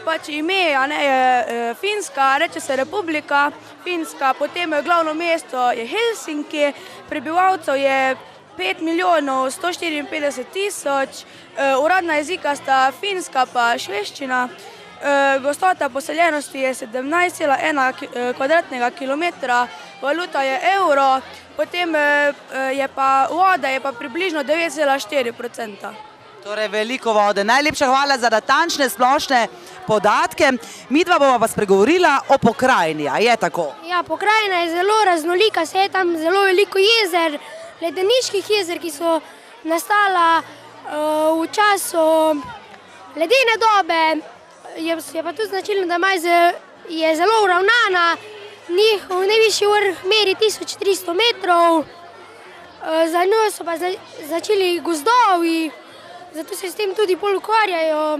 Pač ime je Finska, reče se Republika Finska, potem glavno mesto je Helsinki, prebivalcev je 5 milijonov 154 tisoč, uradna jezika sta finska pa švedščina, gostota poseljenosti je 17,1 kvadratnega kilometra, valuta je evro, potem je pa voda je pa približno 9,4%. Torej veliko vode. Najlepša hvala za natančne splošne podatke. Midva bova pa spregovorila o pokrajini, a je tako? Ja, pokrajina je zelo raznolika, se je tam zelo veliko jezer, ledeniških jezer, ki so nastala v času ledene dobe. Je pa tudi značilno, da je zelo uravnana, njihov najvišji vrh meri 1300 metrov, za njo so pa začeli gozdovi, zato se s tem tudi bolj ukvarjajo,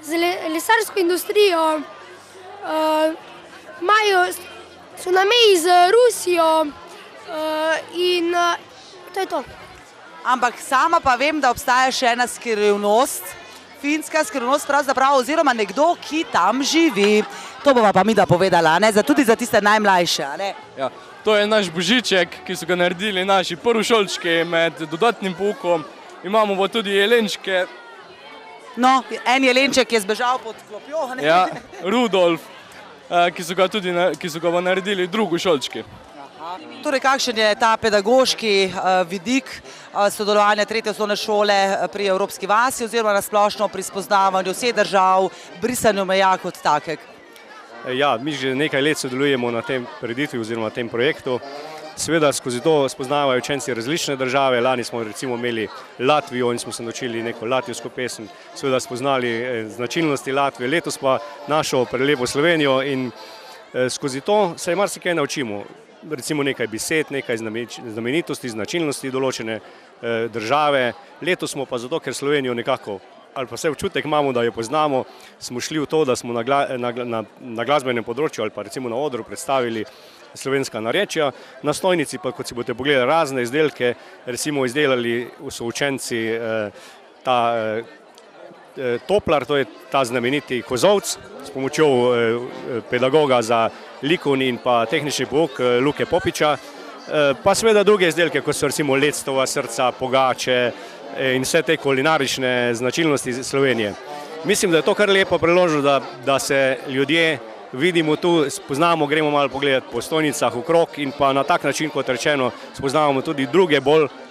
z lesarsko industrijo, so na meji z Rusijo In to je to. Ampak sama pa vem, da obstaja še ena skrivnost, finska skrivnost pravzaprav, oziroma nekdo, ki tam živi. To bova pa midva povedala, ne? Tudi za tiste najmlajše, ne? Ja, to je naš božiček, ki so ga naredili naši prvošolčki med dodatnim poukom. Imamo pa tudi jelenčke. No, en jelenček je zbežal pod klopjo, ne? Ja, Rudolf, ki so ga naredili drugošolčki. Torej, kakšen je ta pedagoški vidik sodelovanja 3. osnovne šole pri Evropski vasi oziroma nasplošno pri spoznavanju vseh držav, brisanju meja kot takeg? Ja, mi že nekaj let sodelujemo na tem prireditvi oziroma tem projektu. Seveda skozi to spoznavajo učenci različne države. Lani smo recimo imeli Latvijo in smo se naučili neko latvijsko pesem, seveda spoznali značilnosti Latvije, letos pa našo prelepo Slovenijo in skozi to se marsikaj naučimo. Recimo nekaj besed, nekaj znamenitosti, značilnosti določene države. Letos smo pa zato, ker Slovenijo nekako, ali pa vse občutek imamo, da jo poznamo, smo šli v to, da smo na glasbenem področju ali pa recimo na odru predstavili slovenska narečja. Na stojnici pa, kot si boste pogledali, razne izdelke, recimo izdelali so učenci ta toplar, to je ta znameniti kozovc, s pomočjo pedagoga za likovni in pa tehnični pouk Luke Popiča, pa seveda druge izdelke, kot so recimo lectova srca, pogače in vse te kulinarične značilnosti Slovenije. Mislim, da je to kar lepo priložnost, da se ljudje vidimo tu, spoznamo, gremo malo pogledati po stojnicah okrog in pa na tak način, kot rečeno, spoznavamo tudi druge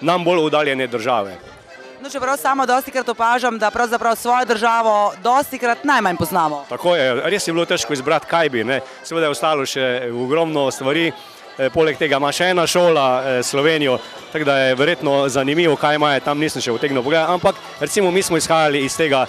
nam bolj oddaljene države. No, čeprav samo dostikrat opažam, da pravzaprav svojo državo dostikrat najmanj poznamo. Tako je, res je bilo težko izbrati, kaj bi, ne. Seveda je ostalo še ogromno stvari, poleg tega ima še ena šola Slovenijo, tako da je verjetno zanimivo, kaj imajo, tam nisem še utegnil pogledati, ampak recimo mi smo izhajali iz tega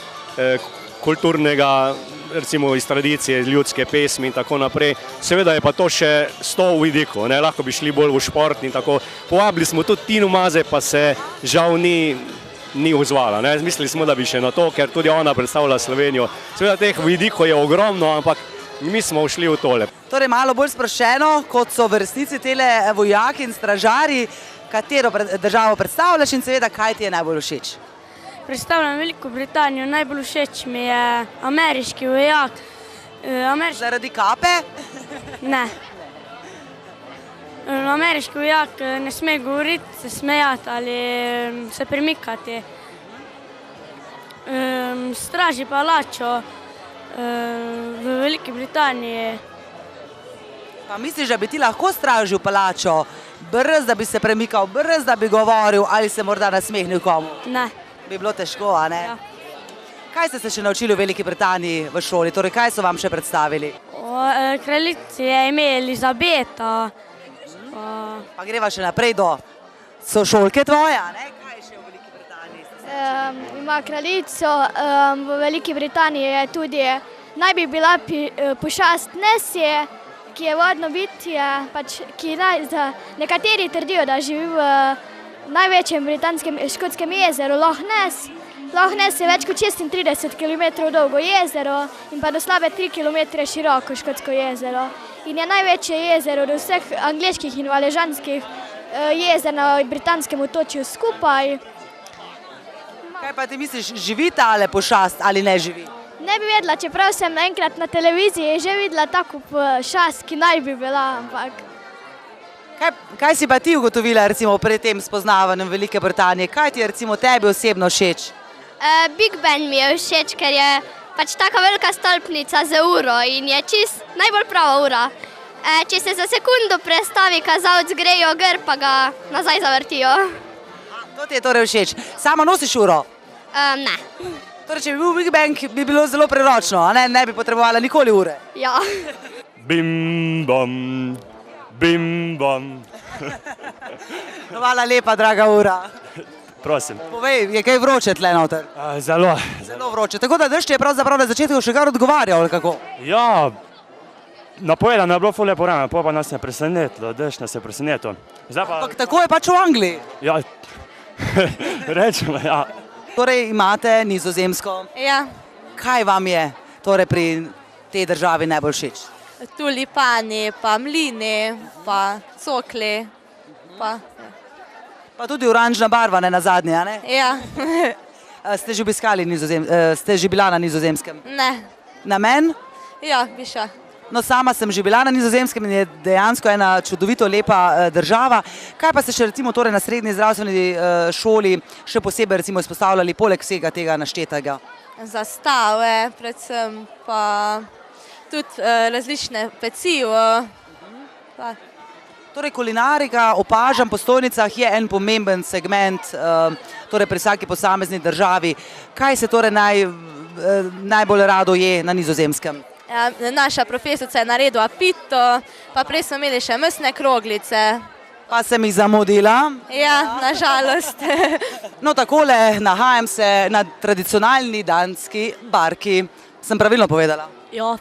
kulturnega, recimo iz tradicije, ljudske pesmi in tako naprej. Seveda je pa to še 100 vidikov, ne, lahko bi šli bolj v šport in tako. Povabili smo tudi Tino Maze, pa se žal ni odzvala. Mislili smo, da bi še na to, ker tudi ona predstavlja Slovenijo. Seveda teh vidikov je ogromno, ampak mi smo šli v tole. Torej malo bolj sproščeno, kot so v resnici tele vojaki in stražarji, katero državo predstavljaš in seveda, kaj ti je najbolj všeč? Predstavljam Veliko Britanijo, najbolj všeč mi je ameriški vojak. Zaradi kape? Ne. Ameriški vojak ne sme govoriti, se smejati ali se premikati. Straži palačo v Veliki Britaniji. Pa misliš, da bi ti lahko stražil palačo, brez da bi se premikal, brez da bi govoril ali se morda nasmehnil komu? Ne. Bi bilo težko, a ne? Ja. Kaj ste se še naučili v Veliki Britaniji v šoli? Torej, kaj so vam še predstavili? Kraljici je ime Elizabeta. Pa greva še naprej do sošolke tvoje, ne? Kaj je še v Veliki Britaniji? Ima kraljico, v Veliki Britaniji je tudi, naj bi bila pošast Nessie, ki je vodno bitje, ki nekateri trdijo, da živi v največjem britanskem škotskem jezeru Loch Ness. Loch Ness je več kot 36 km dolgo jezero in pa do slabe 3 km široko škotsko jezero. In je največje jezero od vseh angleških in valežanskih jezer na britanskem otočju skupaj. Kaj pa ti misliš, živi tale pošast ali ne živi? Ne bi vedela, čeprav sem enkrat na televiziji že videla tako pošast, ki naj bi bila, ampak... Kaj si pa ti ugotovila recimo pred tem spoznavanjem Velike Britanije? Kaj ti je recimo tebi osebno všeč? Big Ben mi je všeč, ker je taka velika stolpnica za uro in je čist najbolj prava ura. Če se za sekundo prestavi kazalec, grejo gor, pa ga nazaj zavrtijo. To ti je torej všeč. Sama nosiš uro? Ne. Torej, če bi bil Big Ben, bi bilo zelo priročno, a ne bi potrebovala nikoli ure? Ja. Bim bom, bim bom. Hvala lepa, draga ura. Prosim. Povej, je kaj vroče tle noter? Zelo. Zelo vroče. Tako da dež je pravzaprav na začetku še kar odgovarjal, ali kako? Ja, napovedano je bilo ful lepo vreme, pa nas je presenetilo, dež nas je presenetil. Ampak tako je pač v Angliji. Ja, rečemo, ja. Torej imate Nizozemsko. Ja. Kaj vam je torej pri tej državi najbolj všeč? Tulipani, pa mlini, pa cokli. Pa tudi oranžna barva, ne nazadnje, a ne? Ja. Ste že bila na Nizozemskem? Ne. Namen? Ja, bi še. No, sama sem že bila na Nizozemskem in je dejansko ena čudovito lepa država. Kaj pa ste še recimo torej na srednji zdravstveni šoli še posebej recimo izpostavljali poleg vsega tega naštetega? Zastave, predvsem pa tudi različne pecivo. Torej kulinarika, opažam, po stojnicah je en pomemben segment torej pri vsaki posamezni državi. Kaj se torej najbolj rado je na Nizozemskem? Naša profesorica je naredila pito, pa prej smo imeli še mesne kroglice. Pa sem jih zamudila? Ja, nažalost. No, takole nahajam se na tradicionalni danski barki. Sem pravilno povedala? Ja.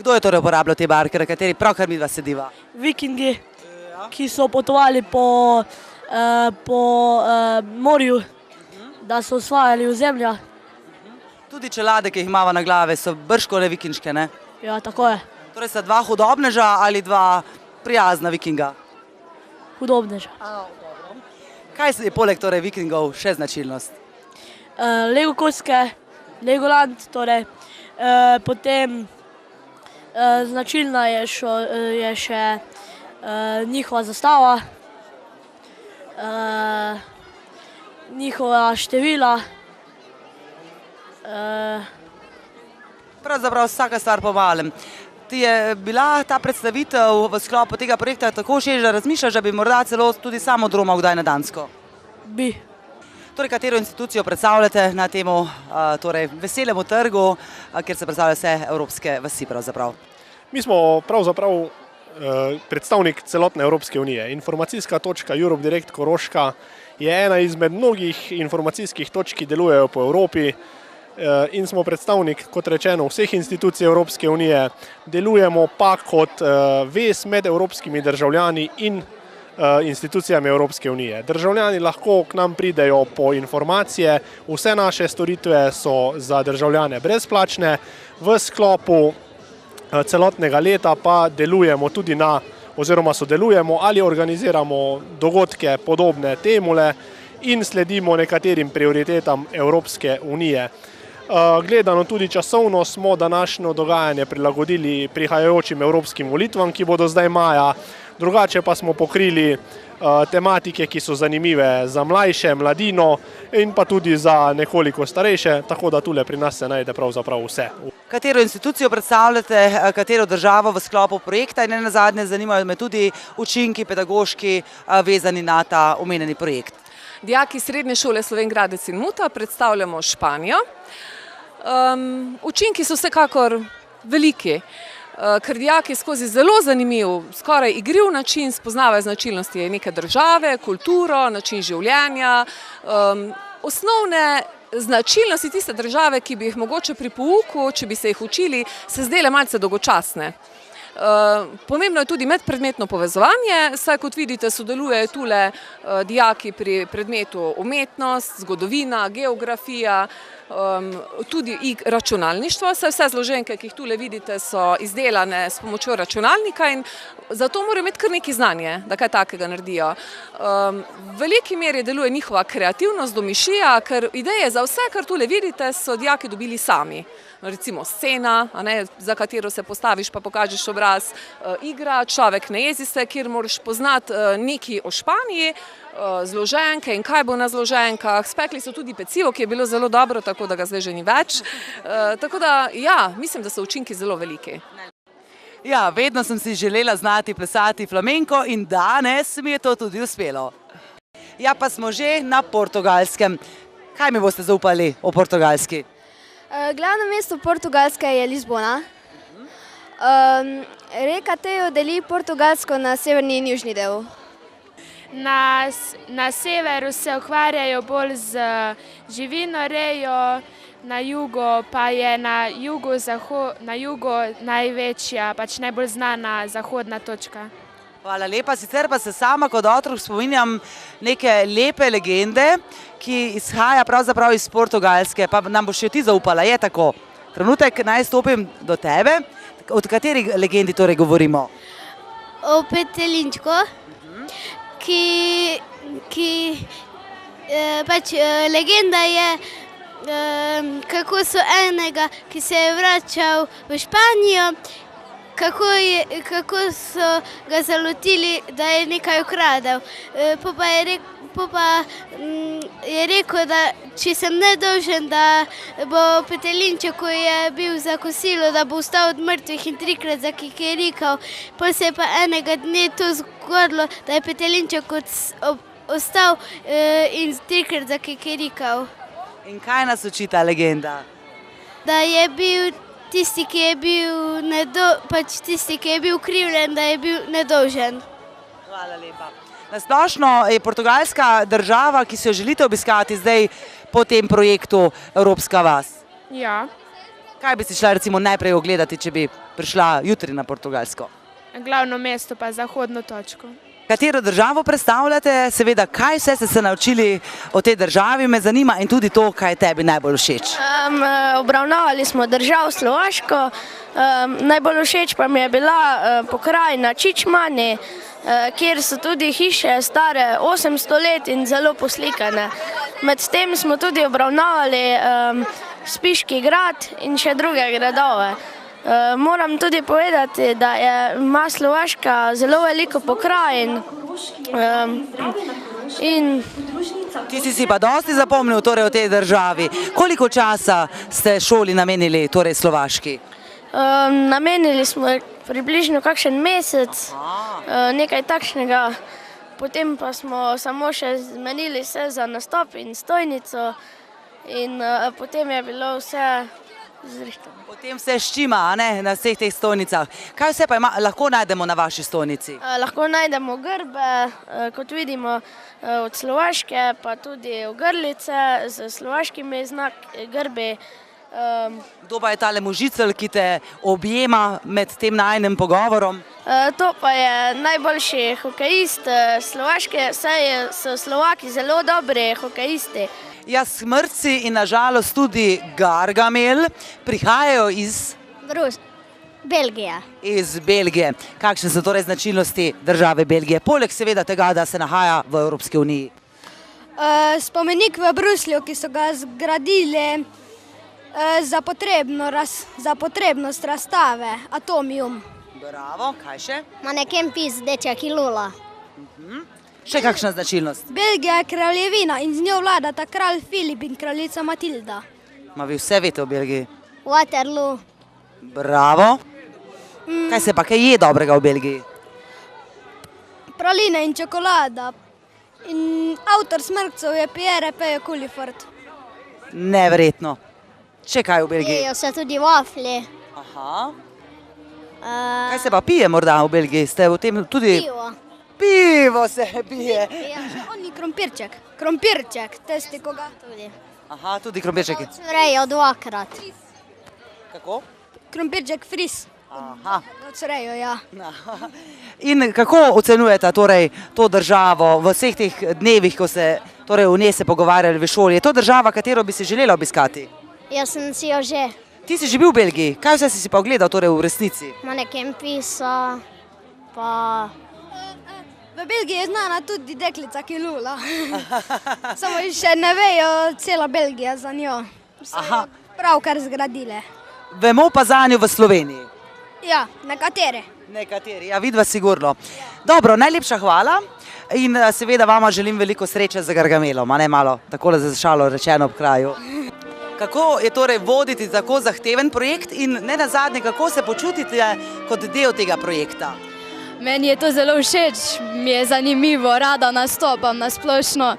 Kdo je torej uporabljal te barke, na kateri pravkar midva sediva? Vikingi, ki so potovali po morju, da so osvajali ozemlja. Tudi čelade, ki jih imava na glave, so bržkone vikinške, ne? Ja, tako je. Torej sta dva hudobneža ali dva prijazna vikinga? Hudobneža. Kaj je poleg torej vikingov še značilnost? Lego koske, Legoland, torej, potem značilna je še njihova zastava, njihova števila. Pravzaprav vsaka stvar po malem. Ti je bila ta predstavitev v sklopu tega projekta tako všeč, da razmišljaš, da bi morda celo tudi sam odromal kdaj na Dansko? Bi. Torej, katero institucijo predstavljate na temu veselemu trgu, kjer se predstavlja vse evropske vasi pravzaprav? Mi smo pravzaprav predstavnik celotne Evropske unije. Informacijska točka Europe Direct Koroška je ena izmed mnogih informacijskih točk, ki delujejo po Evropi in smo predstavnik, kot rečeno, vseh institucij Evropske unije. Delujemo pa kot vez med evropskimi državljani in institucijami Evropske unije. Državljani lahko k nam pridejo po informacije, vse naše storitve so za državljane brezplačne, v sklopu celotnega leta pa delujemo tudi oziroma sodelujemo ali organiziramo dogodke podobne temule in sledimo nekaterim prioritetam Evropske unije. Gledano tudi časovno smo današnjo dogajanje prilagodili prihajajočim evropskim volitvam, ki bodo zdaj maja. Drugače pa smo pokrili tematike, ki so zanimive za mlajše, mladino in pa tudi za nekoliko starejše, tako da tule pri nas se najde pravzaprav vse. Katero institucijo predstavljate, katero državo v sklopu projekta in nenazadnje zanimajo me tudi učinki pedagoški vezani na ta omenjeni projekt? Dijaki Srednje šole Slovenj Gradec in Muta predstavljamo Španijo. Učinki so vsekakor veliki, ker dijaki skozi zelo zanimiv, skoraj igriv način spoznavajo značilnosti neke države, kulturo, način življenja, osnovne značilnosti tiste države, ki bi jih mogoče pri pouku, če bi se jih učili, se zdele malce dolgočasne. Pomembno je tudi medpredmetno povezovanje, saj kot vidite sodelujejo tule dijaki pri predmetu umetnost, zgodovina, geografija, tudi računalništvo, saj vse zloženke, ki jih tule vidite, so izdelane s pomočjo računalnika in zato morajo imeti kar nekaj znanje, da kaj takega naredijo. V veliki meri deluje njihova kreativnost, domišljija, ker ideje za vse, kar tule vidite, so dijaki dobili sami. Recimo scena, za katero se postaviš pa pokažeš obraz, igra, človek ne jezi se, kjer moraš poznati nekaj o Španiji, zloženke in kaj bo na zloženkah. Spekli so tudi pecivo, ki je bilo zelo dobro, tako da ga zdaj že ni več. Tako da, ja, mislim, da so učinki zelo veliki. Ja, vedno sem si želela znati plesati flamenko in danes mi je to tudi uspelo. Ja, pa smo že na Portugalskem. Kaj mi boste zaupali o Portugalski? Glavno mesto Portugalske je Lizbona. Reka Tejo deli Portugalsko na severni in južni del. Na severu se ukvarjajo bolj z živinorejo, na jugu pa je na jugu največja, pač najbolj znana zahodna točka. Hvala lepa, sicer pa se sama kot otrok spominjam neke lepe legende, ki izhaja pravzaprav iz Portugalske, pa nam boš še ti zaupala, je tako? Trenutek, naj stopim do tebe. Od kateri legendi torej govorimo? O Petelinčku. pač legenda je, kako so enega, ki se je vračal v Španijo, kako so ga zalotili, da je nekaj ukradel. Pa je rekel, da če sem nedolžen, da bo Petelinček, ko je bil za kosilo, da bo vstal od mrtvih in 3-krat zakikirikal. Potem se je pa enega dne to zgodilo, da je Petelinček ostal in 3-krat zakikirikal. In kaj nas uči ta legenda? Da je bil tisti, ki je bil krivljen, da je bil nedolžen. Hvala lepa. Na splošno je Portugalska država, ki si jo želite obiskati zdaj po tem projektu Evropska vas. Ja, Kaj bi si šla recimo najprej ogledati, če bi prišla jutri na Portugalsko? glavno mesto pa zahodno točko. Katero državo predstavljate? Seveda, kaj vse ste se naučili o tej državi, me zanima, in tudi to, kaj je tebi najbolj všeč. Obravnavali smo državo Slovaško, najbolj všeč pa mi je bila pokrajina Čičmani, kjer so tudi hiše stare 800 let in zelo poslikane. Medtem smo tudi obravnavali Spiški grad in še druge gradove. Moram tudi povedati, da ima Slovaška zelo veliko pokrajin. Ti si pa dosti zapomnil torej o tej državi. Koliko časa ste šoli namenili torej Slovaški? Namenili smo približno kakšen mesec, nekaj takšnega. Potem pa smo samo še zmenili se za nastop in stojnico in potem je bilo vse zrihtano. Potem vse štima, a ne, na vseh teh stojnicah. Kaj vse pa lahko najdemo na vaši stojnici? Lahko najdemo grbe, kot vidimo, od Slovaške, pa tudi ogrlice z slovaškimi grbi. Kdo pa je tale možicelj, ki te objema med tem najinem pogovorom? To pa je najboljši hokejist Slovaške, saj so Slovaki zelo dobri hokejisti. Ja, Smrci in nažalost tudi Gargamel prihajajo iz Belgije. Iz Belgije. Kakšne so torej značilnosti države Belgije, poleg seveda tega, da se nahaja v Evropski uniji? Spomenik v Bruslju, ki so ga zgradili za potrebnost razstave Atomium. Bravo, kaj še? Maneken pis deček Ilula. Še kakšna značilnost? Belgija je kraljevina in z njo vladata kralj Filip in kraljica Matilda. Ma vi vse veste o Belgiji? Waterloo. Bravo. Kaj se pa kaj je dobrega v Belgiji? Praline in čokolada. In avtor Smrkcev je Pierre Culliford. Neverjetno. Še kaj v Belgiji? Jejo se tudi wafli. Aha. Kaj se pa pije morda v Belgiji? Ste v tem tudi... Pivo. Pivo se pije. Oni krompirček. Krompirček, testi koga? Tudi. Aha, tudi krompirčeki. Cvrejo 2-krat. Kako? Krompirček fris. Aha. Cvrejo, ja. In kako ocenjujete torej to državo v vseh teh dnevih, ko se torej v njej se pogovarjali v šoli? Je to država, katero bi si želela obiskati? Jaz sem si jo že. Ti si že bil v Belgiji. Kaj vse si pa ogledal torej v resnici? Maneken pisa, pa... V Belgiji je znana tudi deklica Kilula. Samo še ne vejo cela Belgija za njo. So jo pravkar zgradile. Vemo pa za njo v Sloveniji. Ja, nekatere. Nekateri, ja, vidva sigurno. Dobro, najlepša hvala in seveda vama želim veliko sreče z Gargamelom, a ne malo, takole za šalo rečeno ob kraju. Kako je torej voditi tako zahteven projekt in ne nazadnje, kako se počutite kot del tega projekta? Meni je to zelo všeč, mi je zanimivo, rada nastopam na splošno.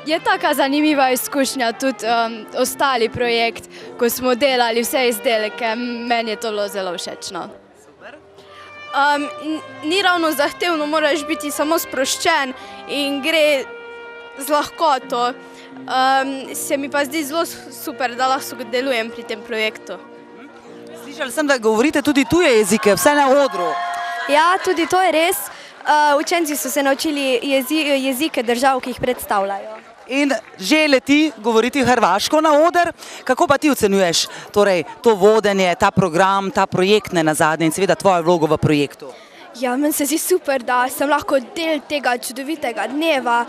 Je taka zanimiva izkušnja tudi ostali projekt, ko smo delali vse izdelke, meni je to bilo zelo všečno. Ni ravno zahtevno, moraš biti samo sproščen in gre z lahkoto. Se mi pa zdi zelo super, da lahko sodelujem pri tem projektu. Slišali sem, da govorite tudi tuje jezike, vse na odru. Ja, tudi to je res. Učenci so se naučili jezike držav, ki jih predstavljajo. In že leti govoriti hrvaško na oder. Kako pa ti ocenjuješ torej to vodenje, ta program, ta projekt ne nazadnje in seveda tvojo vlogo v projektu? Ja, meni se zdi super, da sem lahko del tega čudovitega dneva.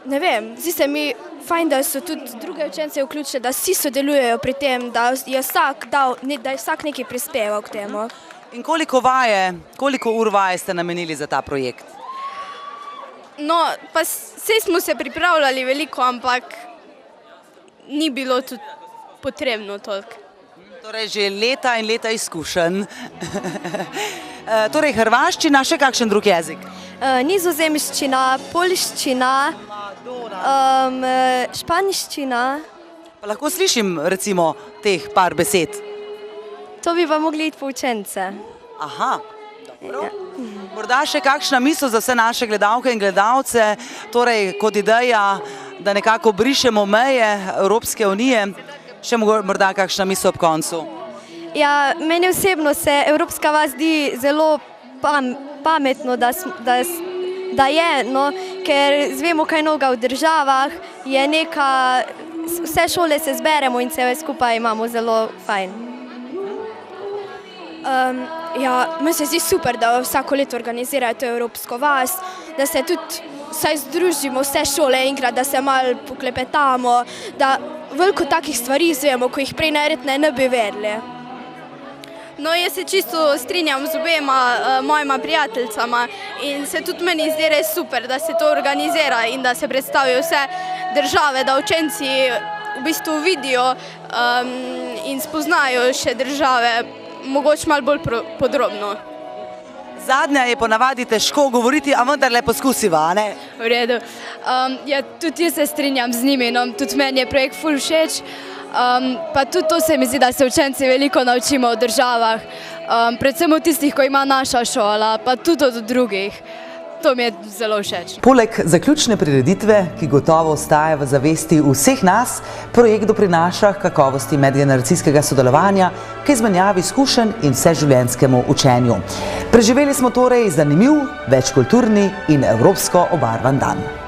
Ne vem, zdi se mi fajn, da so tudi druge učence vključili, da vsi sodelujejo pri tem, da je vsak nekaj prispeval k temu. In koliko ur vaje ste namenili za ta projekt? No, pa saj smo se pripravljali veliko, ampak ni bilo tudi potrebno toliko. Torej, že leta in leta izkušenj. Torej, hrvaščina, še kakšen drug jezik? Nizozemščina, poljščina, španščina. Pa lahko slišim, recimo, teh par besed. To bi pa mogli iti po učence. Aha, dobro. Morda še kakšna misel za vse naše gledalke in gledalce, torej kot ideja, da nekako brišemo meje Evropske unije. Še morda kakšna misel ob koncu? Ja, meni osebno se Evropska vas zdi zelo pametno, da je, no, ker zvemo kaj novega v državah, je vse šole se zberemo in se skupaj imamo zelo fajn. Ja, meni se zdi super, da vsako leto organizirajo to Evropsko vas, da se tudi vsaj združimo vse šole enkrat, da se malo poklepetamo, da veliko takih stvari izvemo, ko jih prej najverjetneje ne bi vedeli. No, jaz se čisto strinjam z obema mojima prijateljicama in se tudi meni zdi res super, da se to organizira in da se predstavijo vse države, da učenci v bistvu vidijo in spoznajo še države, mogoče malo bolj podrobno. Zadnja je ponavadi težko govoriti, a vendarle poskusiva, a ne? V redu. Ja, tudi jaz se strinjam z njimi, no, tudi meni je projekt ful všeč. Pa tudi to se mi zdi, da se učenci veliko naučimo o državah, predvsem od tistih, ko ima naša šola, pa tudi od drugih. To mi je zelo všeč. Poleg zaključne prireditve, ki gotovo ostaja v zavesti vseh nas, projekt doprinaša k kakovosti medgeneracijskega sodelovanja, k izmenjavi izkušenj in vseživljenjskemu učenju. Preživeli smo torej zanimiv, večkulturni in evropsko obarvan dan.